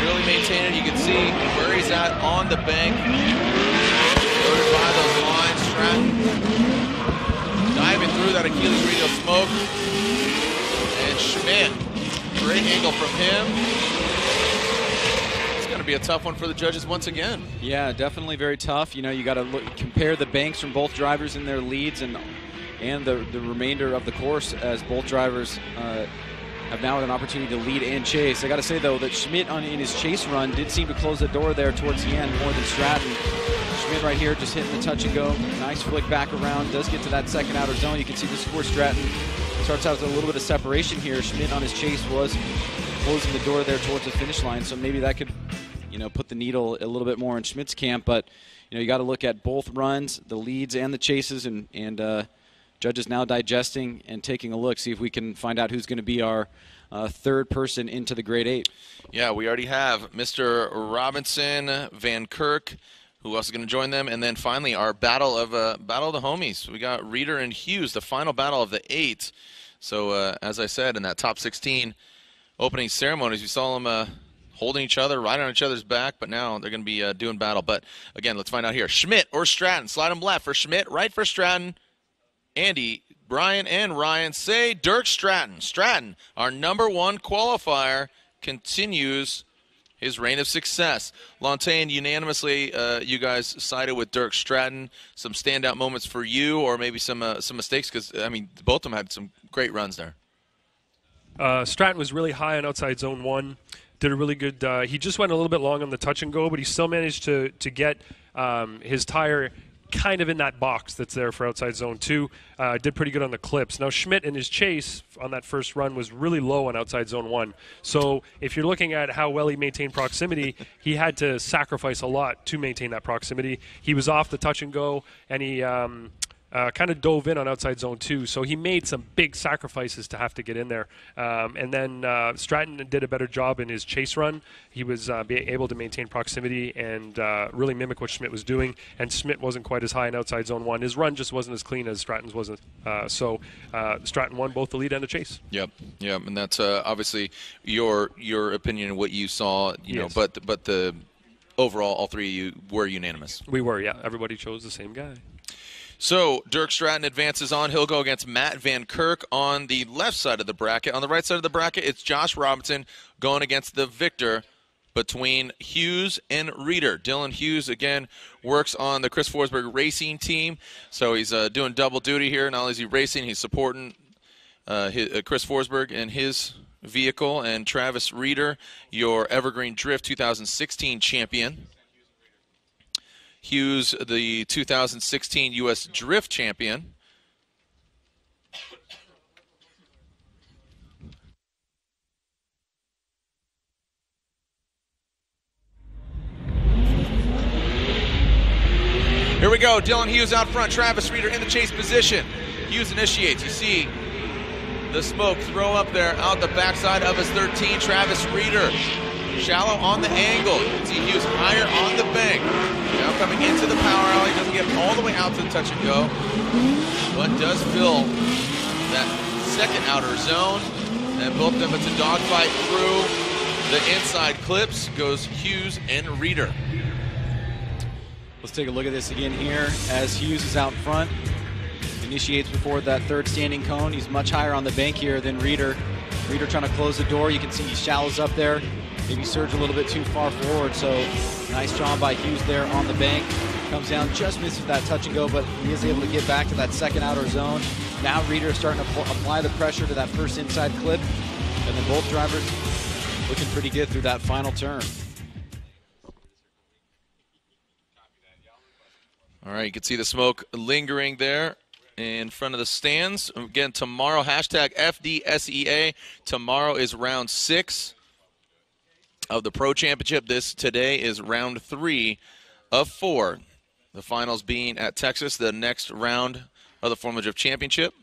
Really maintaining it. You can see where he's at on the bank. Loaded by those lines. Stratton diving through that Achilles radial smoke. And Schmidt, great angle from him. It's going to be a tough one for the judges once again. Yeah, definitely very tough. You know, you got to compare the banks from both drivers in their leads and the remainder of the course as both drivers have now an opportunity to lead and chase. I got to say, though, that Schmidt in his chase run did seem to close the door there towards the end more than Stratton. Schmidt right here just hitting the touch and go. Nice flick back around. Does get to that second outer zone. You can see this is where Stratton starts out with a little bit of separation here. Schmidt on his chase was closing the door there towards the finish line, so maybe that could, you know, put the needle a little bit more in Schmidt's camp. But, you know, you got to look at both runs, the leads and the chases, and judges now digesting and taking a look, see if we can find out who's going to be our third person into the grade 8. Yeah, we already have Mr. Robinson, Van Kirk, who else is going to join them, and then finally our battle of the homies. We got Reeder and Hughes, the final battle of the 8. So as I said, in that top 16 opening ceremonies, we saw them holding each other, riding on each other's back, but now they're going to be doing battle. But again, let's find out here. Schmidt or Stratton? Slide them left for Schmidt, right for Stratton. Andy, Brian, and Ryan say Dirk Stratton. Stratton, our #1 qualifier, continues his reign of success. Lontaine, unanimously, you guys sided with Dirk Stratton. Some standout moments for you, or maybe some mistakes, because I mean, both of them had some great runs there. Stratton was really high on outside zone 1. Did a really good. He just went a little bit long on the touch and go, but he still managed to get his tire kind of in that box that's there for outside zone 2. Did pretty good on the clips. Now Schmidt in his chase on that first run was really low on outside zone 1. So if you're looking at how well he maintained proximity, he had to sacrifice a lot to maintain that proximity. He was off the touch and go, and he kind of dove in on outside zone 2. So he made some big sacrifices to have to get in there. And then Stratton did a better job in his chase run. He was able to maintain proximity and really mimic what Schmidt was doing. And Schmidt wasn't quite as high in outside zone 1. His run just wasn't as clean as Stratton's wasn't. So Stratton won both the lead and the chase. Yep. And that's obviously your opinion and what you saw. You know, but the overall, all three of you were unanimous. We were, yeah. Everybody chose the same guy. So Dirk Stratton advances on. He'll go against Matt Van Kirk on the left side of the bracket. On the right side of the bracket, it's Josh Robinson going against the victor between Hughes and Reeder. Dylan Hughes, again, works on the Chris Forsberg racing team. So he's doing double duty here. Not only is he racing, he's supporting Chris Forsberg and his vehicle. And Travis Reeder, your Evergreen Drift 2016 champion. Hughes, the 2016 U.S. Drift champion. Here we go. Dylan Hughes out front. Travis Reeder in the chase position. Hughes initiates. You see the smoke throw up there out the backside of his 13. Travis Reeder. Shallow on the angle. You can see Hughes higher on the bank. Now coming into the power alley. Doesn't get all the way out to the touch and go, but does fill that second outer zone. And both of them, it's a dogfight through the inside clips. Goes Hughes and Reeder. Let's take a look at this again here as Hughes is out front. Initiates before that third standing cone. He's much higher on the bank here than Reeder. Reeder trying to close the door. You can see he shallows up there. Maybe surge a little bit too far forward, so nice job by Hughes there on the bank. Comes down, just misses that touch and go, but he is able to get back to that second outer zone. Now Reeder is starting to apply the pressure to that first inside clip, and then both drivers looking pretty good through that final turn. All right, you can see the smoke lingering there in front of the stands. Again, tomorrow, hashtag FDSEA. Tomorrow is round 6 of the Pro Championship. Today is round 3 of 4. The finals being at Texas, the next round of the Formula Drift Championship.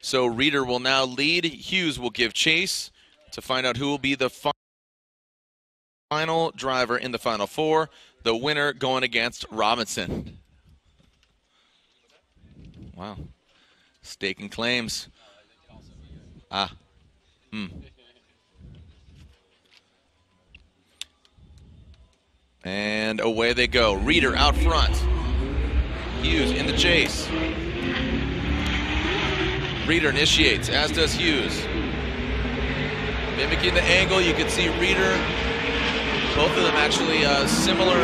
So Reeder will now lead. Hughes will give chase to find out who will be the final driver in the Final 4. The winner going against Robinson. Wow. Staking claims. And away they go. Reeder out front. Hughes in the chase. Reeder initiates, as does Hughes. Mimicking the angle, you can see Reeder. Both of them actually similar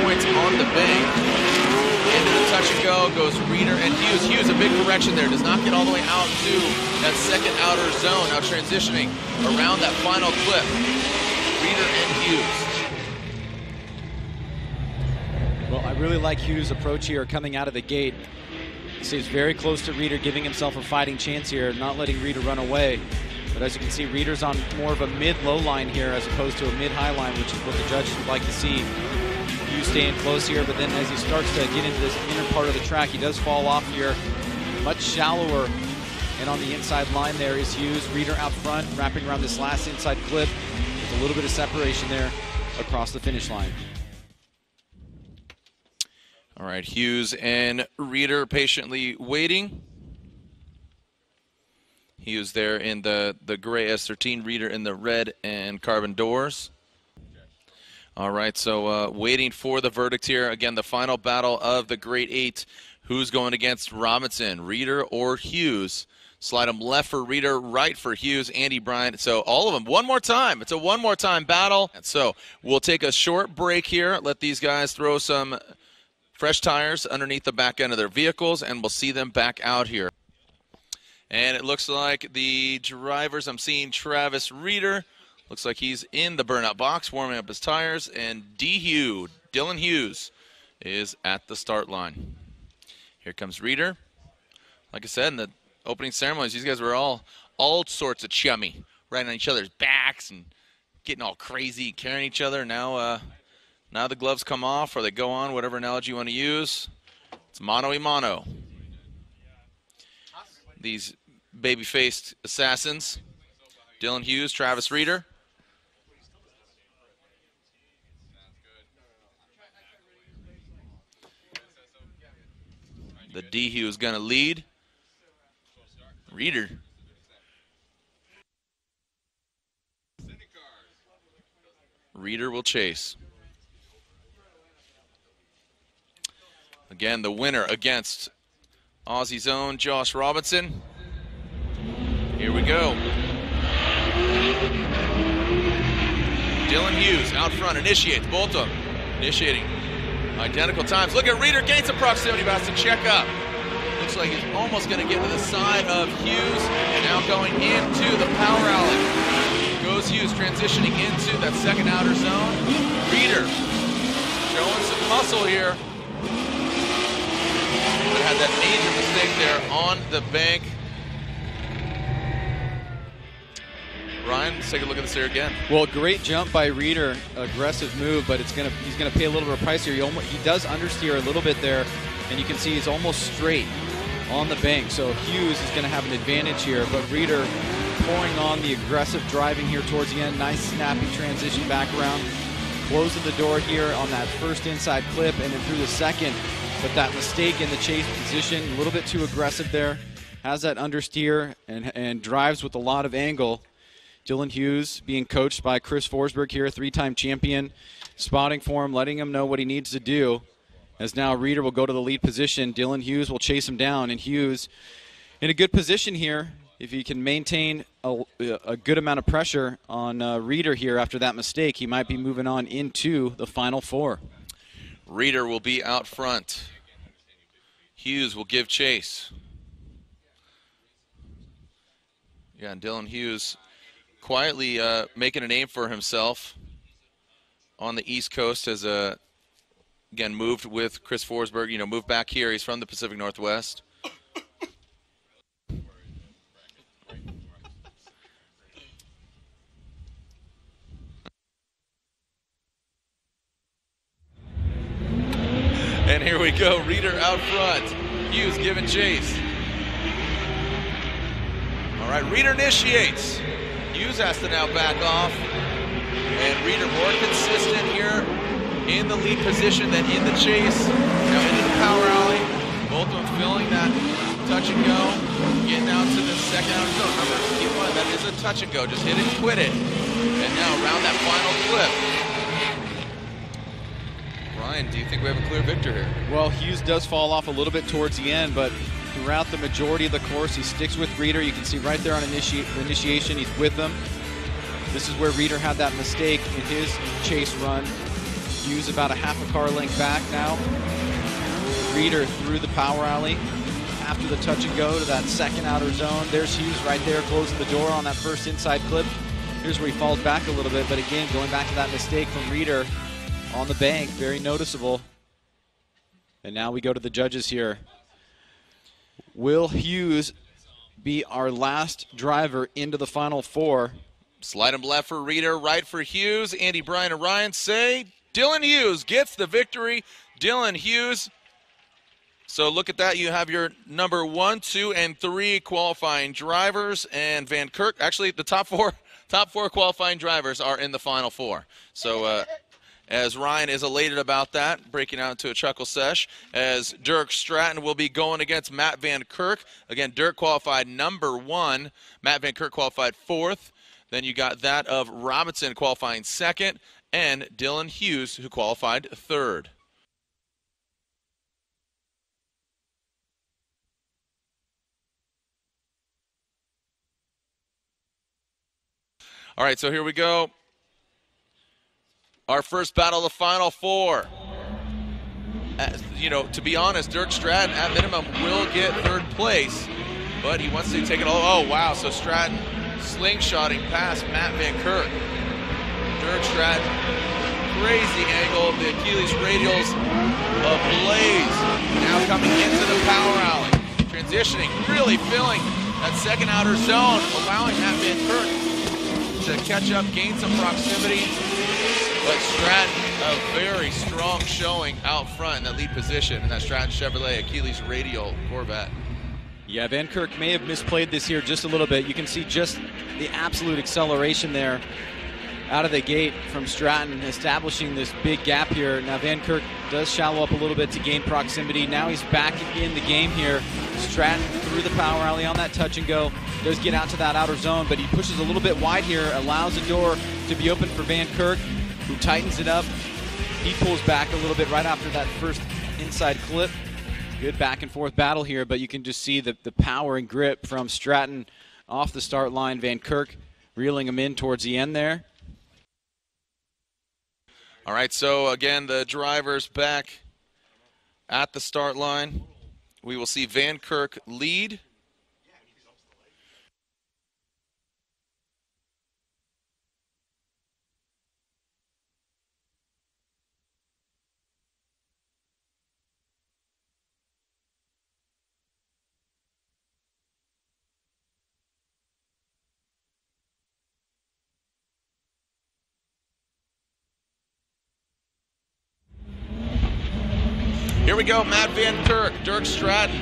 points on the bank. Into the touch and go goes Reeder and Hughes. Hughes, a big correction there. Does not get all the way out to that second outer zone. Now transitioning around that final clip. Reeder and Hughes. Well, I really like Hughes' approach here coming out of the gate. He stays very close to Reeder, giving himself a fighting chance here, not letting Reeder run away. But as you can see, Reeder's on more of a mid-low line here as opposed to a mid-high line, which is what the judges would like to see. Hughes staying close here, but then as he starts to get into this inner part of the track, he does fall off here, much shallower. And on the inside line there is Hughes. Reeder out front, wrapping around this last inside clip with a little bit of separation there across the finish line. All right, Hughes and Reeder patiently waiting. Hughes there in the gray S13, Reeder in the red and carbon doors. All right, so waiting for the verdict here. Again, the final battle of the Grade 8. Who's going against Robinson, Reeder or Hughes? Slide them left for Reeder, right for Hughes, Andy Bryant. So all of them, one more time. It's a one more time battle. So we'll take a short break here, let these guys throw some fresh tires underneath the back end of their vehicles, and we'll see them back out here. And it looks like the drivers, I'm seeing Travis Reeder. Looks like he's in the burnout box, warming up his tires. And Dylan Hughes, is at the start line. Here comes Reeder. Like I said, in the opening ceremonies, these guys were all sorts of chummy, riding on each other's backs and getting all crazy, carrying each other. Now the gloves come off, or they go on, whatever analogy you want to use. It's mano-a-mano. These baby-faced assassins, Dylan Hughes, Travis Reeder. The D Hughes going to lead. Reeder. Reeder will chase. Again, the winner against Aussie's own Josh Robinson. Here we go. Dylan Hughes out front, initiates, both of them initiating. Identical times. Look at Reeder, gains some proximity, but has to check up. Looks like he's almost going to get to the side of Hughes. Now going into the power alley. Goes Hughes, transitioning into that second outer zone. Reeder showing some muscle here. But had that major mistake there on the bank. Ryan, let's take a look at this here again. Well, great jump by Reeder, aggressive move, but he's gonna pay a little bit of price here. He does understeer a little bit there, and you can see he's almost straight on the bank. So Hughes is gonna have an advantage here, but Reeder pouring on the aggressive driving here towards the end. Nice snappy transition back around, closing the door here on that first inside clip, and then through the second. But that mistake in the chase position, a little bit too aggressive there. Has that understeer and drives with a lot of angle. Dylan Hughes being coached by Chris Forsberg here, three-time champion, spotting for him, letting him know what he needs to do. As now Reeder will go to the lead position. Dylan Hughes will chase him down, and Hughes in a good position here. If he can maintain a good amount of pressure on Reeder here after that mistake, he might be moving on into the Final Four. Reeder will be out front. Hughes will give chase. Yeah, and Dylan Hughes quietly making a name for himself on the East Coast as again moved with Chris Forsberg, moved back here. He's from the Pacific Northwest. And here we go, Reeder out front. Hughes giving chase. All right, Reeder initiates. Hughes has to now back off, and Reeder more consistent here in the lead position than in the chase. Now into the power alley, both of them filling that touch and go, getting out to the second outer zone. Remember, keep in mind, that is a touch and go, just hit it and quit it. And now around that final clip. Ryan, do you think we have a clear victor here? Well, Hughes does fall off a little bit towards the end, but throughout the majority of the course, he sticks with Reeder. You can see right there on initiation, he's with them. This is where Reeder had that mistake in his chase run. Hughes about a half a car length back now. Reeder through the power alley after the touch and go to that second outer zone. There's Hughes right there closing the door on that first inside clip. Here's where he falls back a little bit, but again, going back to that mistake from Reeder on the bank, very noticeable. And now we go to the judges here. Will Hughes be our last driver into the Final Four? Slide him left for Reeder, right for Hughes. Andy, Brian, and Ryan say Dylan Hughes gets the victory. Dylan Hughes. So look at that. You have your number 1, 2, and 3 qualifying drivers, and Van Kirk. Actually, the top four qualifying drivers are in the Final Four. So as Ryan is elated about that, breaking out into a chuckle sesh, as Dirk Stratton will be going against Matt Van Kirk. Again, Dirk qualified number 1. Matt Van Kirk qualified 4th. Then you got that of Robinson qualifying 2nd, and Dylan Hughes, who qualified 3rd. All right, so here we go. Our first battle of the Final Four. You know, to be honest, Dirk Stratton, at minimum, will get 3rd place, but he wants to take it all. Oh, wow, so Stratton slingshotting past Matt Van Kirk. Dirk Stratton, crazy angle, the Achilles radials ablaze. Now coming into the power alley. Transitioning, really filling that second outer zone, allowing Matt Van Kirk to catch up, gain some proximity. But Stratton, a very strong showing out front in that lead position in that Stratton Chevrolet Achilles radial Corvette. Yeah, Van Kirk may have misplayed this here just a little bit. You can see just the absolute acceleration there out of the gate from Stratton, establishing this big gap here. Now Van Kirk does shallow up a little bit to gain proximity. Now he's back in the game here. Stratton through the power alley on that touch and go. Does get out to that outer zone, but he pushes a little bit wide here, allows the door to be open for Van Kirk, who tightens it up. He pulls back a little bit right after that first inside clip. Good back and forth battle here, but you can just see the power and grip from Stratton off the start line. Van Kirk reeling him in towards the end there. All right, so again, the drivers back at the start line. We will see Van Kirk lead. Here we go, Matt Van Kirk, Dirk Stratton.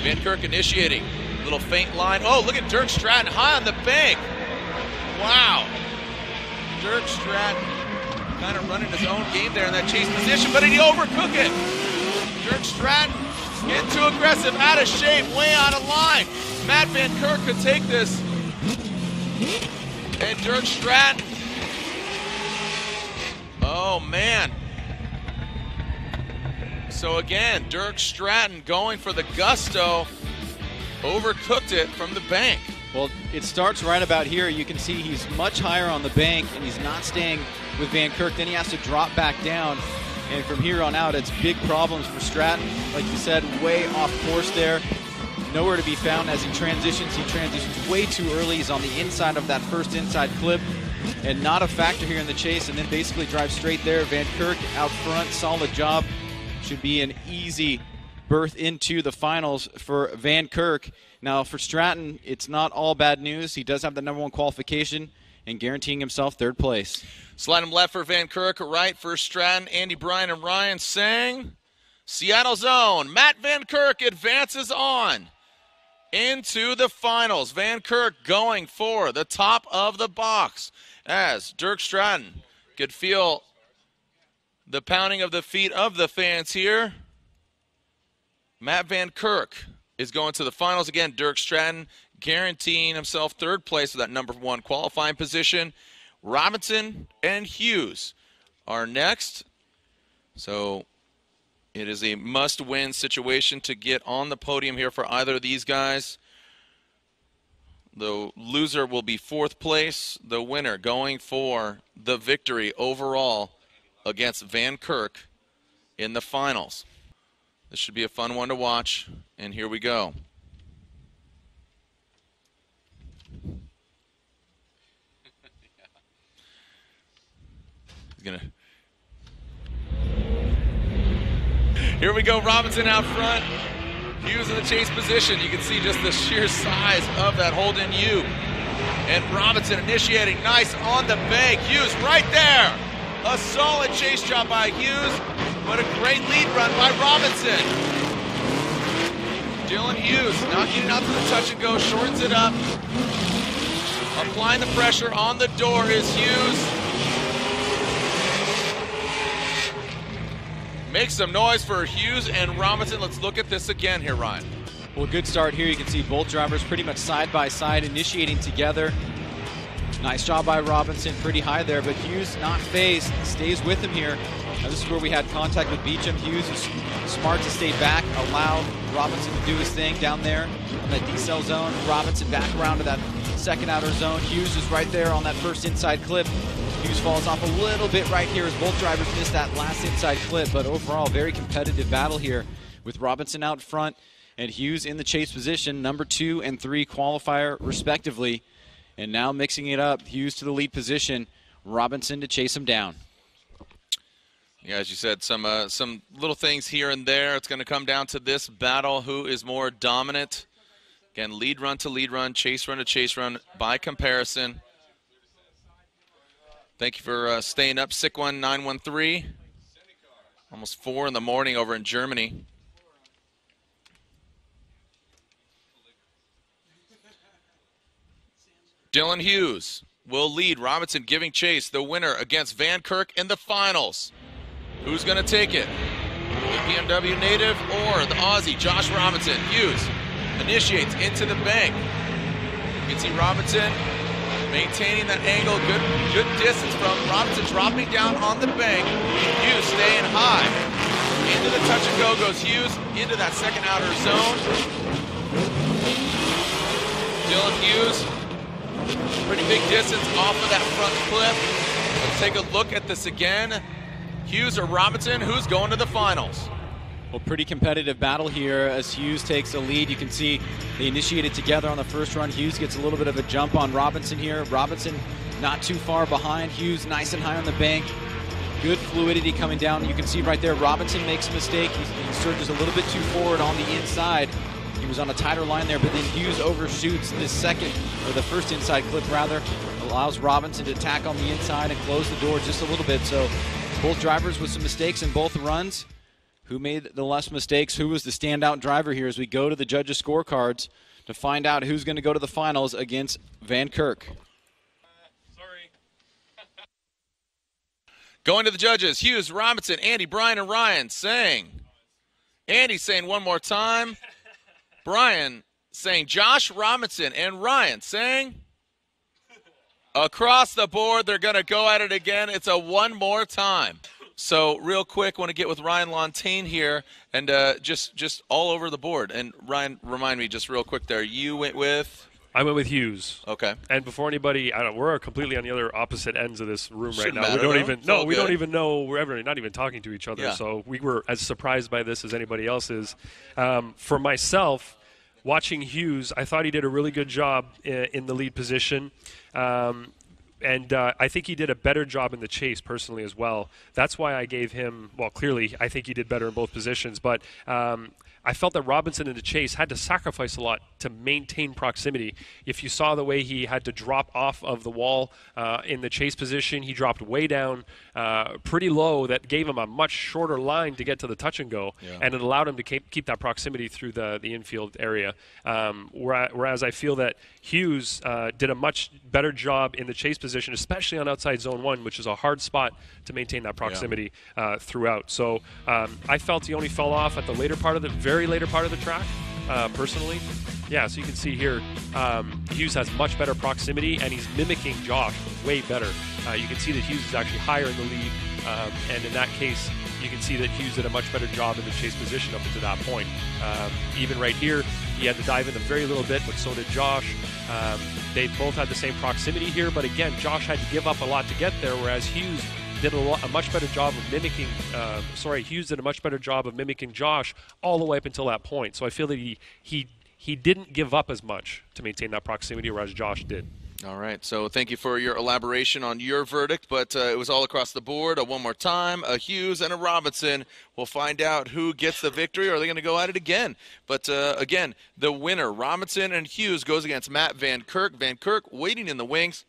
Van Kirk initiating, little faint line. Oh, look at Dirk Stratton high on the bank. Wow. Dirk Stratton kind of running his own game there in that chase position, but did he overcook it? Dirk Stratton getting too aggressive, out of shape, way out of line. Matt Van Kirk could take this. And Dirk Stratton. Oh, man. So again, Dirk Stratton going for the gusto, overcooked it from the bank. Well, it starts right about here. You can see he's much higher on the bank, and he's not staying with Van Kirk. Then he has to drop back down, and from here on out, it's big problems for Stratton. Like you said, way off course there. Nowhere to be found as he transitions. He transitions way too early. He's on the inside of that first inside clip, and not a factor here in the chase, and then basically drives straight there. Van Kirk out front, solid job. Should be an easy berth into the finals for Van Kirk. Now for Stratton, it's not all bad news. He does have the #1 qualification and guaranteeing himself 3rd place. Slide him left for Van Kirk, right for Stratton. Andy, Brian, and Ryan saying Seattle zone. Matt Van Kirk advances on into the finals. Van Kirk going for the top of the box as Dirk Stratton could feel the pounding of the feet of the fans here. Matt Van Kirk is going to the finals again. Dirk Stratton guaranteeing himself 3rd place with that #1 qualifying position. Robinson and Hughes are next. So it is a must-win situation to get on the podium here for either of these guys. The loser will be 4th place. The winner going for the victory overall against Van Kirk in the finals. This should be a fun one to watch, and here we go. Here we go, Robinson out front. Hughes in the chase position. You can see just the sheer size of that Holden U. And Robinson initiating, nice on the bank. Hughes right there. A solid chase job by Hughes, but a great lead run by Robinson. Dylan Hughes not getting out to the touch and go, shortens it up. Applying the pressure on the door is Hughes. Make some noise for Hughes and Robinson. Let's look at this again here, Ryan. Well, good start here. You can see both drivers pretty much side by side, initiating together. Nice job by Robinson, pretty high there, but Hughes not phased, stays with him here. Now, this is where we had contact with Beecham. Hughes is smart to stay back, allow Robinson to do his thing down there in that decel zone. Robinson back around to that second outer zone. Hughes is right there on that first inside clip. Hughes falls off a little bit right here as both drivers missed that last inside clip, but overall, very competitive battle here with Robinson out front and Hughes in the chase position, number 2 and 3 qualifier respectively. And now mixing it up, Hughes to the lead position, Robinson to chase him down. Yeah, as you said, some little things here and there. It's going to come down to this battle. Who is more dominant? Again, lead run to lead run, chase run to chase run by comparison. Thank you for staying up, Sick1913. Almost 4 in the morning over in Germany. Dylan Hughes will lead. Robinson giving chase. The winner against Van Kirk in the finals. Who's going to take it? The BMW native or the Aussie, Josh Robinson? Hughes initiates into the bank. You can see Robinson maintaining that angle. Good distance from Robinson, dropping down on the bank. Hughes staying high. Into the touch and go goes Hughes into that second outer zone. Dylan Hughes. Pretty big distance off of that front clip. Let's take a look at this again. Hughes or Robinson, who's going to the finals? Well, pretty competitive battle here as Hughes takes the lead. You can see they initiated together on the first run. Hughes gets a little bit of a jump on Robinson here. Robinson not too far behind. Hughes nice and high on the bank. Good fluidity coming down. You can see right there Robinson makes a mistake. He surges a little bit too forward on the inside. He was on a tighter line there, but then Hughes overshoots this second, or the first inside clip rather, allows Robinson to attack on the inside and close the door just a little bit. So both drivers with some mistakes in both runs. Who made the less mistakes? Who was the standout driver here as we go to the judges' scorecards to find out who's going to go to the finals against Van Kirk. Sorry. Going to the judges, Hughes, Robinson, Andy, Brian, and Ryan saying. Andy saying one more time. Brian saying Josh Robinson, and Ryan saying across the board they're going to go at it again. It's a one more time. So real quick, want to get with Ryan Lontaine here and just all over the board. And Ryan, remind me just real quick there. You went with? I went with Hughes. Okay. And before anybody, we're completely on the other opposite ends of this room right now. Matter, we don't though. even It's all we good. don't even know we're ever not even talking to each other. Yeah. So we were as surprised by this as anybody else is. For myself, watching Hughes, I thought he did a really good job in the lead position. And I think he did a better job in the chase personally as well. That's why I gave him, well, clearly I think he did better in both positions. But I felt that Robinson in the chase had to sacrifice a lot to maintain proximity. If you saw the way he had to drop off of the wall in the chase position, he dropped way down pretty low. That gave him a much shorter line to get to the touch and go, and it allowed him to keep that proximity through the infield area. Whereas I feel that Hughes did a much better job in the chase position, especially on outside zone 1, which is a hard spot to maintain that proximity throughout. So I felt he only fell off at the very later part of the track, personally. Yeah, so you can see here, Hughes has much better proximity, and he's mimicking Josh way better. You can see that Hughes is actually higher in the lead, and in that case, you can see that Hughes did a much better job in the chase position up to that point. Even right here, he had to dive in a very little bit, but so did Josh. They both had the same proximity here, but again, Josh had to give up a lot to get there, whereas Hughes did a much better job of mimicking. Hughes did a much better job of mimicking Josh all the way up until that point. So I feel that he didn't give up as much to maintain that proximity, whereas Josh did. All right, so thank you for your elaboration on your verdict, but it was all across the board. One more time, a Hughes and a Robinson. We'll find out who gets the victory, or are they going to go at it again? But again, the winner, Robinson and Hughes, goes against Matt Van Kirk. Van Kirk waiting in the wings.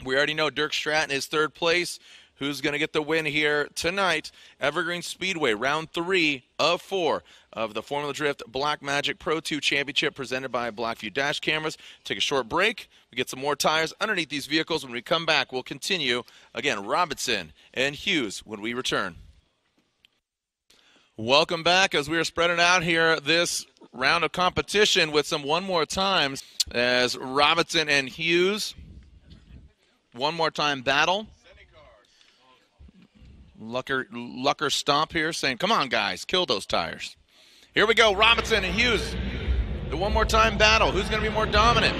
We already know Dirk Stratton is third place. Who's going to get the win here tonight? Evergreen Speedway, round 3 of 4 of the Formula Drift Black Magic Pro 2 Championship presented by Blackview Dash Cameras. Take a short break. We get some more tires underneath these vehicles. When we come back, we'll continue. Again, Robinson and Hughes when we return. Welcome back as we are spreading out here this round of competition with some one more times as Robinson and Hughes. One more time battle. Lucker Stomp here saying, come on, guys, kill those tires. Here we go, Robinson and Hughes. The one more time battle. Who's going to be more dominant?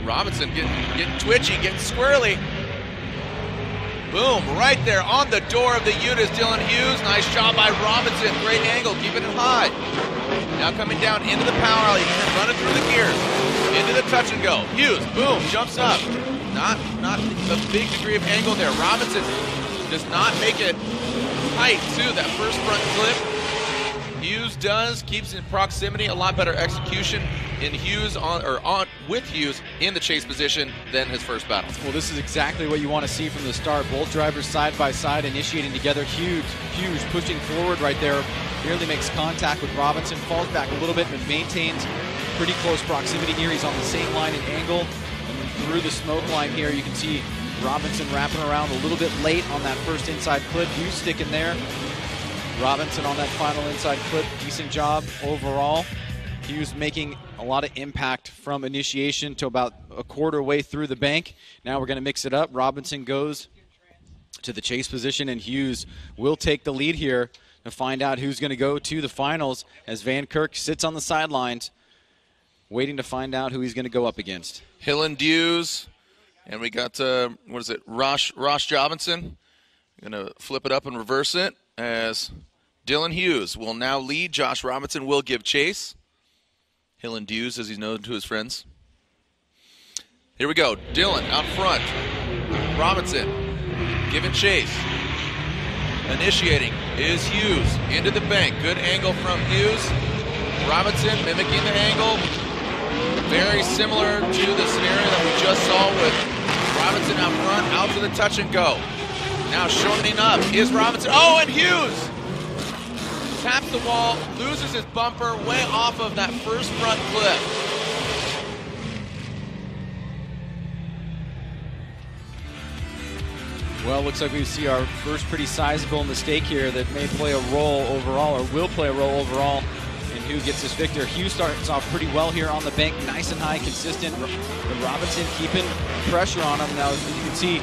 Robinson getting twitchy, getting squirrely. Boom, right there on the door of the Ute is Dylan Hughes. Nice job by Robinson. Great angle, keeping it high. Now coming down into the power alley, running through the gears. Into the touch and go. Hughes, boom, jumps up. Not a big degree of angle there. Robinson does not make it tight to that first front clip. Hughes does, keeps in proximity, a lot better execution in Hughes with Hughes in the chase position than his first battle. Well, this is exactly what you want to see from the start. Both drivers side by side initiating together. Hughes pushing forward right there. Barely makes contact with Robinson, falls back a little bit, but maintains pretty close proximity here. He's on the same line and angle. And through the smoke line here, you can see Robinson wrapping around a little bit late on that first inside clip. Hughes sticking there. Robinson on that final inside clip. Decent job overall. Hughes making a lot of impact from initiation to about a quarter way through the bank. Now we're going to mix it up. Robinson goes to the chase position, and Hughes will take the lead here to find out who's going to go to the finals as Van Kirk sits on the sidelines waiting to find out who he's going to go up against. Hillen Hughes, and we got, Ross Robinson. Going to flip it up and reverse it as Dylan Hughes will now lead. Josh Robinson will give chase. Hillen Hughes, as he's known to his friends. Here we go. Dylan out front. Robinson giving chase. Initiating is Hughes into the bank. Good angle from Hughes. Robinson mimicking the angle. Very similar to the scenario that we just saw with Robinson out front, out to the touch and go. Now shortening up is Robinson. Oh, and Hughes taps the wall, loses his bumper way off of that first front clip. Well, looks like we see our first pretty sizable mistake here that may play a role overall, or will play a role overall, in who gets this victor. Hughes starts off pretty well here on the bank, nice and high, consistent. But Robinson keeping pressure on him. Now, as you can see,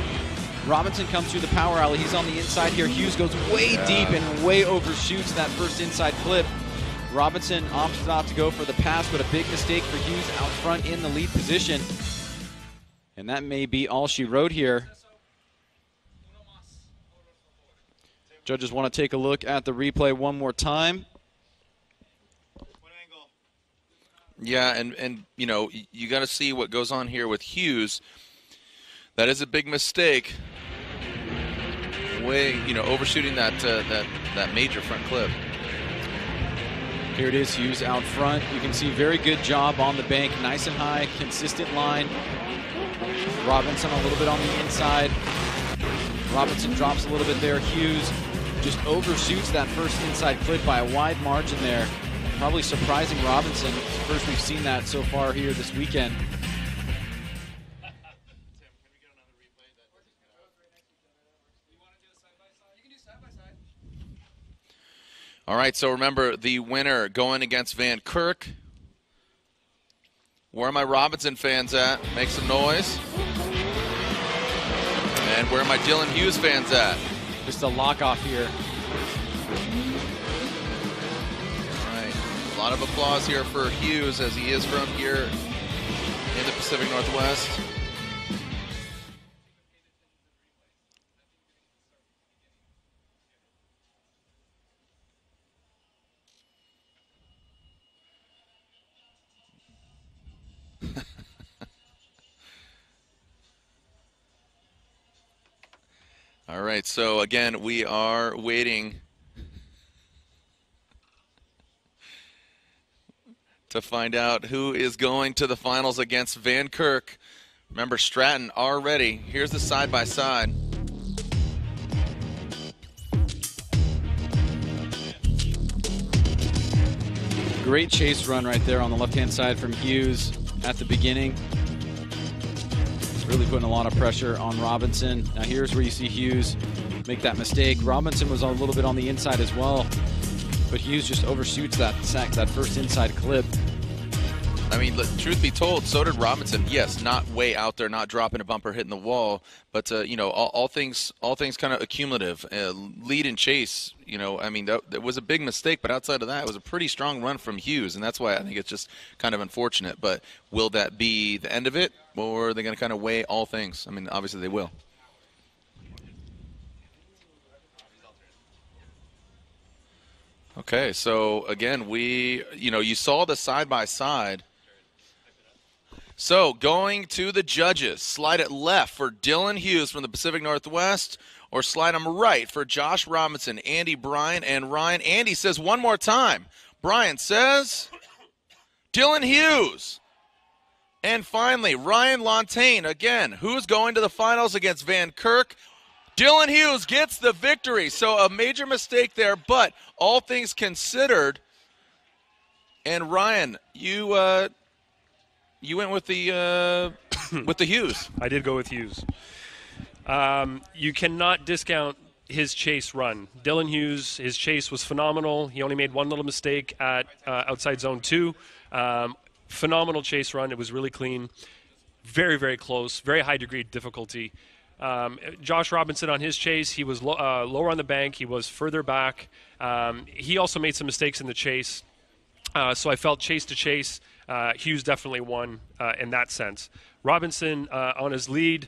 Robinson comes through the power alley. He's on the inside here. Hughes goes way deep and way overshoots that first inside clip. Robinson opts not to go for the pass, but a big mistake for Hughes out front in the lead position. And that may be all she wrote here. Judges want to take a look at the replay one more time. Yeah, and you know, you got to see what goes on here with Hughes. That is a big mistake. Overshooting that major front clip. Here it is, Hughes out front. You can see very good job on the bank, nice and high, consistent line. Robinson a little bit on the inside. Robinson drops a little bit there. Hughes just overshoots that first inside clip by a wide margin there. Probably surprising Robinson. First we've seen that so far here this weekend. All right, so remember the winner going against Van Kirk. Where are my Robinson fans at? Make some noise. And where are my Dylan Hughes fans at? Just a lock off here. All right, a lot of applause here for Hughes as he is from here in the Pacific Northwest. All right, so again, we are waiting to find out who is going to the finals against Van Kirk. Remember, Stratton already. Here's the side-by-side. Great chase run right there on the left-hand side from Hughes at the beginning. Really putting a lot of pressure on Robinson. Now here's where you see Hughes make that mistake. Robinson was a little bit on the inside as well, but Hughes just overshoots that first inside clip. I mean, truth be told, so did Robinson. Yes, not way out there, not dropping a bumper, hitting the wall, but you know, all things kind of accumulative. Lead and chase, you know, I mean, that was a big mistake, but outside of that, it was a pretty strong run from Hughes, and that's why I think it's just kind of unfortunate. But will that be the end of it, or are they going to kind of weigh all things? I mean, obviously they will. Okay, so again, you saw the side-by-side. So going to the judges, slide it left for Dylan Hughes from the Pacific Northwest, or slide them right for Josh Robinson, Andy, Brian, and Ryan. Andy says one more time. Brian says Dylan Hughes. And finally, Ryan Lontaine. Again, who's going to the finals against Van Kirk? Dylan Hughes gets the victory. So a major mistake there, but all things considered. And Ryan, you went with the Hughes. I did go with Hughes. You cannot discount his chase run. Dylan Hughes, his chase was phenomenal. He only made one little mistake at outside zone 2. Phenomenal chase run. It was really clean. Very, very close. Very high degree of difficulty. Josh Robinson on his chase, he was lower on the bank. He was further back. He also made some mistakes in the chase. So I felt chase to chase, Hughes definitely won in that sense. Robinson on his lead,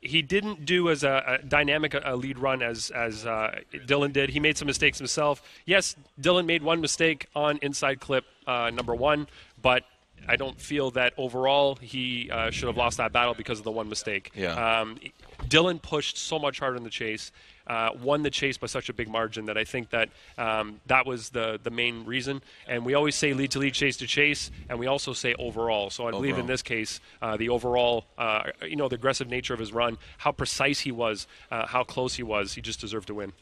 he didn't do as a dynamic a lead run as Dylan did. He made some mistakes himself. Yes, Dylan made one mistake on inside clip number 1, but I don't feel that overall he should have lost that battle because of the one mistake. Yeah. Dylan pushed so much harder in the chase, won the chase by such a big margin that I think that that was the main reason. And we always say lead to lead, chase to chase, and we also say overall. So I believe in this case, the overall, the aggressive nature of his run, how precise he was, how close he was, he just deserved to win.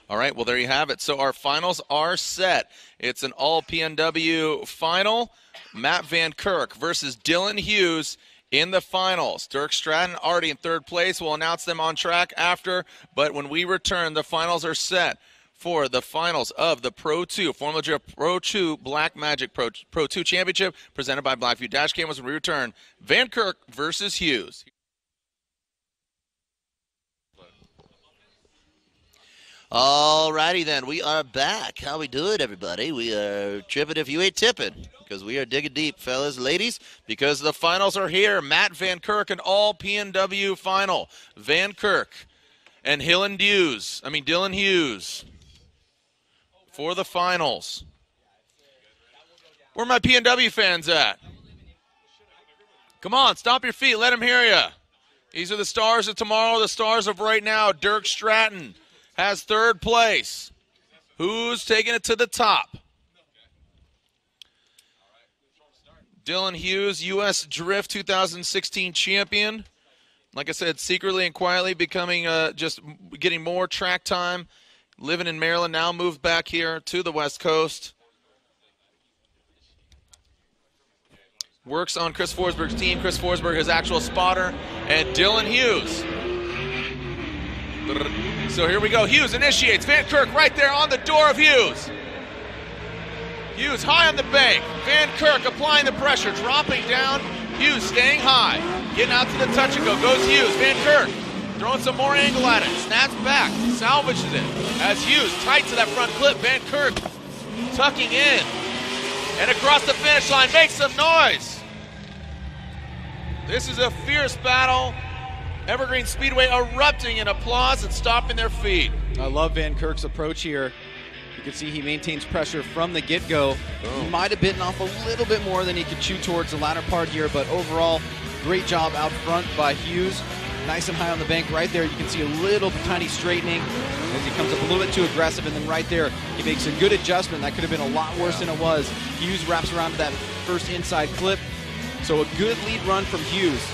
All right, well, there you have it. So our finals are set. It's an all-PNW final. Matt Van Kirk versus Dylan Hughes in the finals. Dirk Stratton already in third place. We'll announce them on track after, but when we return, the finals are set for the finals of the Pro2, Formula Drift Pro2 Black Magic Pro2 Championship presented by Blackview Dash Cameras. When we return, Van Kirk versus Hughes. All righty then, we are back. How we doing, everybody? We are tripping if you ain't tipping, because we are digging deep, fellas, ladies, because the finals are here. Matt Van Kirk, an all-PNW final. Van Kirk and Dylan Hughes for the finals. Where are my PNW fans at? Come on, stomp your feet. Let them hear you. These are the stars of tomorrow, the stars of right now. Dirk Stratton has third place. Who's taking it to the top? Dylan Hughes, U.S. Drift 2016 champion. Like I said, secretly and quietly becoming just getting more track time. Living in Maryland, now moved back here to the West Coast. Works on Chris Forsberg's team. Chris Forsberg, his actual spotter. And Dylan Hughes. So here we go. Hughes initiates. Van Kirk right there on the door of Hughes. Hughes high on the bank. Van Kirk applying the pressure, dropping down. Hughes staying high. Getting out to the touch and go. Goes Hughes. Van Kirk throwing some more angle at it. Snaps back. Salvages it. As Hughes tight to that front clip. Van Kirk tucking in. And across the finish line. Makes some noise. This is a fierce battle. Evergreen Speedway erupting in applause and stomping their feet. I love Van Kirk's approach here. You can see he maintains pressure from the get-go. He might have bitten off a little bit more than he could chew towards the latter part here, but overall, great job out front by Hughes. nice and high on the bank. Right there, you can see a little tiny straightening as he comes up a little bit too aggressive, and then right there, he makes a good adjustment. That could have been a lot worse than it was. Hughes wraps around to that first inside clip. So a good lead run from Hughes.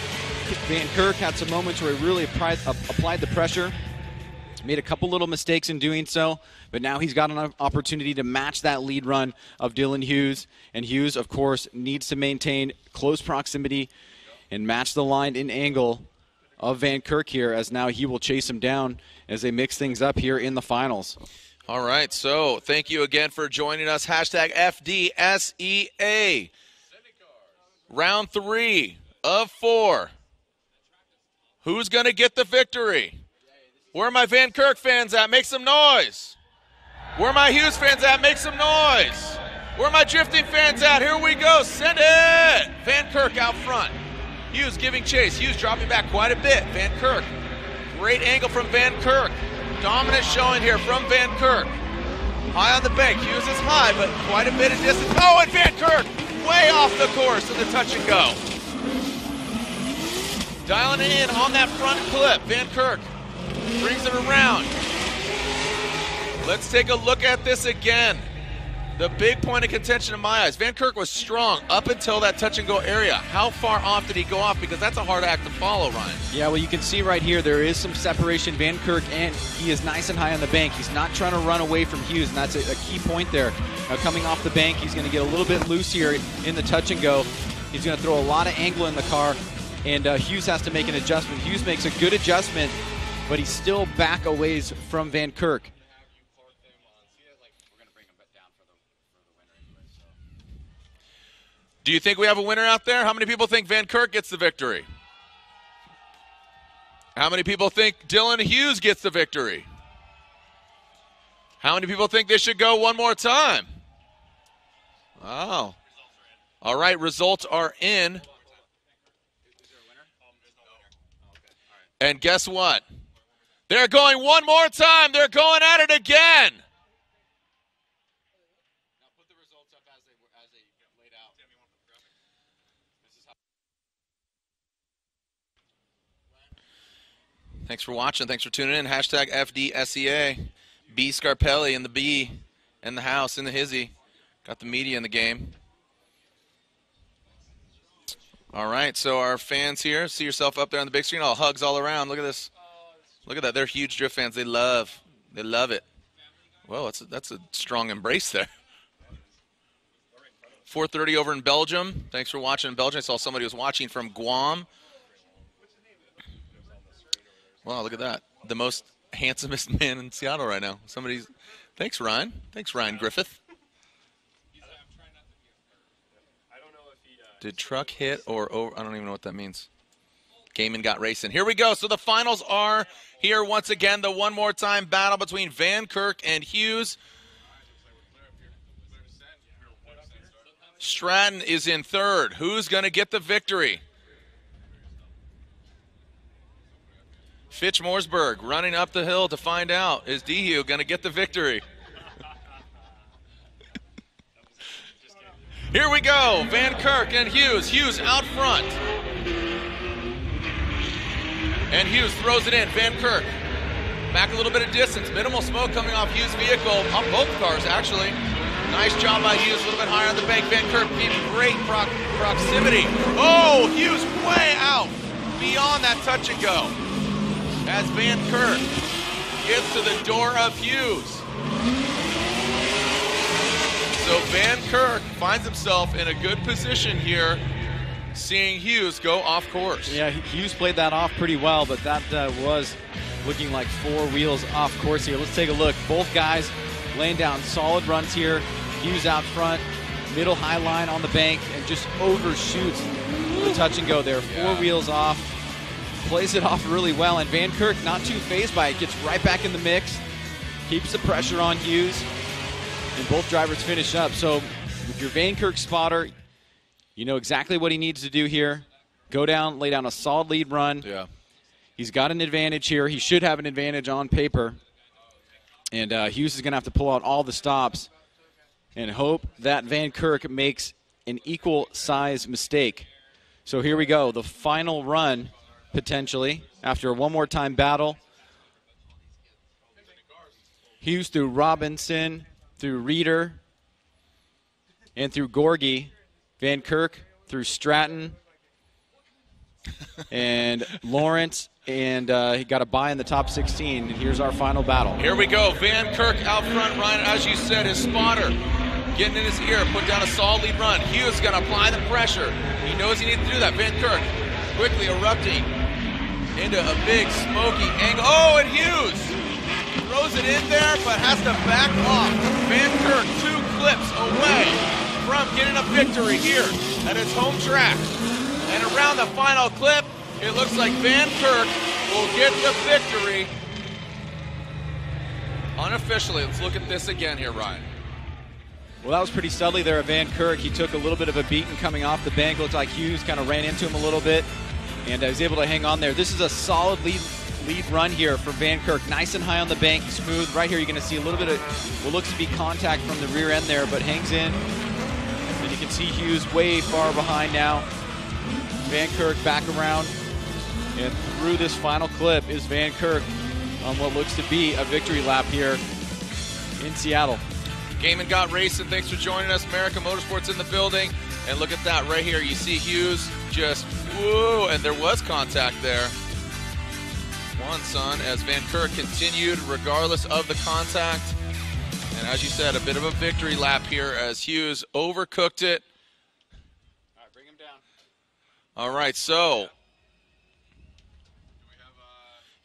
Van Kirk had some moments where he really applied the pressure. Made a couple little mistakes in doing so, but now he's got an opportunity to match that lead run of Dylan Hughes. And Hughes, of course, needs to maintain close proximity and match the line in angle of Van Kirk here, as now he will chase him down as they mix things up here in the finals. All right, so thank you again for joining us. Hashtag FDSEA. Round 3 of 4. Who's going to get the victory? Where are my Van Kirk fans at? Make some noise. Where are my Hughes fans at? Make some noise. Where are my drifting fans at? Here we go. Send it. Van Kirk out front. Hughes giving chase. Hughes dropping back quite a bit. Van Kirk. Great angle from Van Kirk. Dominant showing here from Van Kirk. High on the bank. Hughes is high, but quite a bit of distance. Oh, and Van Kirk way off the course in the touch and go. Dialing it in on that front clip. Van Kirk brings it around. Let's take a look at this again. The big point of contention in my eyes. Van Kirk was strong up until that touch and go area. How far off did he go off? Because that's a hard act to follow, Ryan. Yeah, well, you can see right here there is some separation. Van Kirk, and he is nice and high on the bank. He's not trying to run away from Hughes, and that's a key point there. Now coming off the bank, he's going to get a little bit loose here in the touch and go. He's going to throw a lot of angle in the car, and Hughes has to make an adjustment. Hughes makes a good adjustment, but he's still back a ways from Van Kirk. Do you think we have a winner out there? How many people think Van Kirk gets the victory? How many people think Dylan Hughes gets the victory? How many people think they should go one more time? Wow. All right, results are in. And guess what? They're going one more time. They're going at it again. Thanks for watching. Thanks for tuning in. Hashtag FDSEA. B Scarpelli in the B in the house, in the hizzy. Got the media in the game. All right, so our fans here, see yourself up there on the big screen. All hugs all around. Look at this. Look at that. They're huge drift fans. They love it. Well, that's a strong embrace there. 4:30 over in Belgium. Thanks for watching in Belgium. I saw somebody was watching from Guam. Wow, look at that. The most handsomest man in Seattle right now. Thanks, Ryan. Thanks, Ryan Griffith. Did truck hit or over? I don't even know what that means. Gaiman got racing. Here we go. So the finals are here once again. The one more time battle between Van Kirk and Hughes. Stratton is in third. Who's going to get the victory? Fitch Morsberg running up the hill to find out. Is Dehue going to get the victory? Here we go. Van Kirk and Hughes. Hughes out front. And Hughes throws it in. Van Kirk back a little bit of distance. Minimal smoke coming off Hughes' vehicle. On both cars, actually. Nice job by Hughes. A little bit higher on the bank. Van Kirk keeping great proximity. Oh, Hughes way out. Beyond that touch and go. As Van Kirk gets to the door of Hughes. So Van Kirk finds himself in a good position here, seeing Hughes go off course. Yeah, Hughes played that off pretty well, but that was looking like four wheels off course here. Let's take a look. Both guys laying down solid runs here. Hughes out front, middle high line on the bank, and just overshoots the touch and go there. Four wheels off. Plays it off really well, and Van Kirk not too fazed by it. Gets right back in the mix, keeps the pressure on Hughes, and both drivers finish up. So with your Van Kirk spotter, you know exactly what he needs to do here. Go down, lay down a solid lead run. Yeah. He's got an advantage here. He should have an advantage on paper. And Hughes is going to have to pull out all the stops and hope that Van Kirk makes an equal size mistake. So here we go, the final run potentially, after a one more time battle. Hughes through Robinson, through Reeder, and through Gorgie. Van Kirk through Stratton and Lawrence, and he got a bye in the top 16. And here's our final battle. Here we go. Van Kirk out front. Ryan, as you said, his spotter getting in his ear, put down a solid lead run. Hughes is going to apply the pressure. He knows he needs to do that. Van Kirk quickly erupting into a big smoky angle. Oh, and Hughes throws it in there, but has to back off. Van Kirk 2 clips away from getting a victory here at his home track. And around the final clip, it looks like Van Kirk will get the victory. Unofficially, let's look at this again here, Ryan. Well, that was pretty subtly there of Van Kirk. He took a little bit of a beating coming off the bank. Looked like Hughes kind of ran into him a little bit, and was able to hang on there. This is a solid lead run here for Van Kirk. Nice and high on the bank, smooth. Right here you're going to see a little bit of what looks to be contact from the rear end there, but hangs in. And you can see Hughes way far behind now. Van Kirk back around. And through this final clip is Van Kirk on what looks to be a victory lap here in Seattle. Game and Got Racing, thanks for joining us. America Motorsports in the building. And look at that right here. You see Hughes just, whoa, and there was contact there. One, son, as Van Kirk continued regardless of the contact. And as you said, a bit of a victory lap here as Hughes overcooked it. All right, bring him down. All right, so.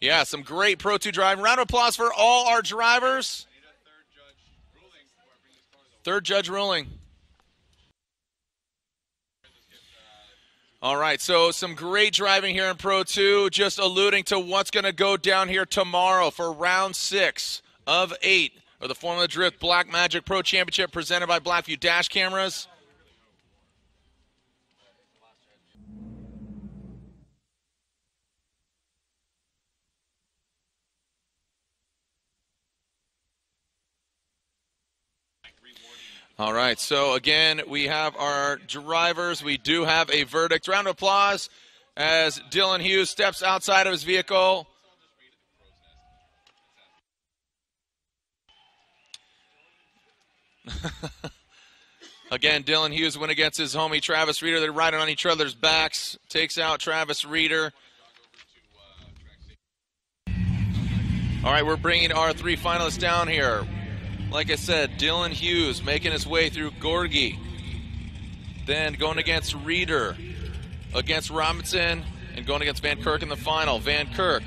Yeah, some great Pro 2 driving. Round of applause for all our drivers. Third judge ruling. All right, so some great driving here in Pro 2. Just alluding to what's going to go down here tomorrow for round 6 of 8 of the Formula Drift Black Magic Pro Championship presented by Blackview Dash Cameras. All right, so again, we have our drivers. We do have a verdict. Round of applause as Dylan Hughes steps outside of his vehicle. Again, Dylan Hughes went against his homie Travis Reeder. They're riding on each other's backs. Takes out Travis Reeder. All right, we're bringing our 3 finalists down here. Like I said, Dylan Hughes making his way through Gorgie. Then going against Reeder, against Robinson, and going against Van Kirk in the final. Van Kirk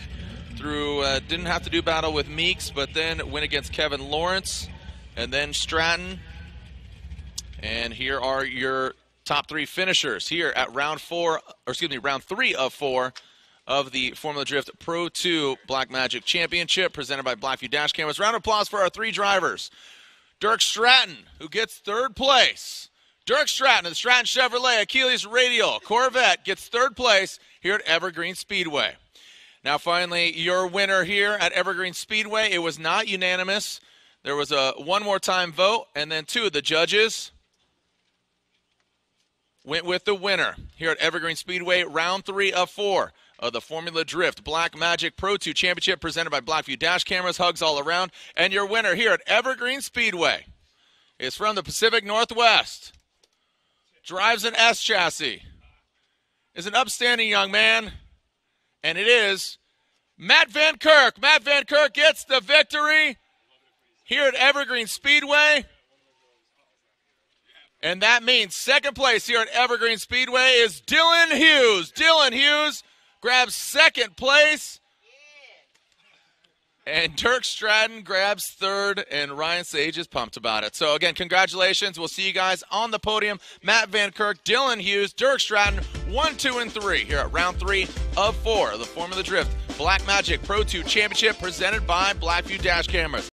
through, didn't have to do battle with Meeks, but then went against Kevin Lawrence, and then Stratton. And here are your top 3 finishers here at round 3 of 4 of the Formula Drift Pro 2 Black Magic Championship presented by Blackview Dash Cameras. Round of applause for our 3 drivers. Dirk Stratton, who gets 3rd place. Dirk Stratton of the Stratton Chevrolet Achilles Radial Corvette gets 3rd place here at Evergreen Speedway. Now finally, your winner here at Evergreen Speedway. It was not unanimous. There was a one more time vote, and then 2 of the judges went with the winner here at Evergreen Speedway, round 3 of 4 of the Formula Drift Black Magic Pro 2 Championship presented by Blackview Dash Cameras. Hugs all around. And your winner here at Evergreen Speedway is from the Pacific Northwest. Drives an S chassis. Is an upstanding young man. And it is Matt Van Kirk. Matt Van Kirk gets the victory here at Evergreen Speedway. And that means 2nd place here at Evergreen Speedway is Dylan Hughes. Dylan Hughes grabs 2nd place. And Dirk Stratton grabs 3rd, and Ryan Sage is pumped about it. So, again, congratulations. We'll see you guys on the podium. Matt Van Kirk, Dylan Hughes, Dirk Stratton, 1, 2, and 3 here at round 3 of 4 of the Formula Drift Black Magic Pro 2 Championship presented by Blackview Dash Cameras.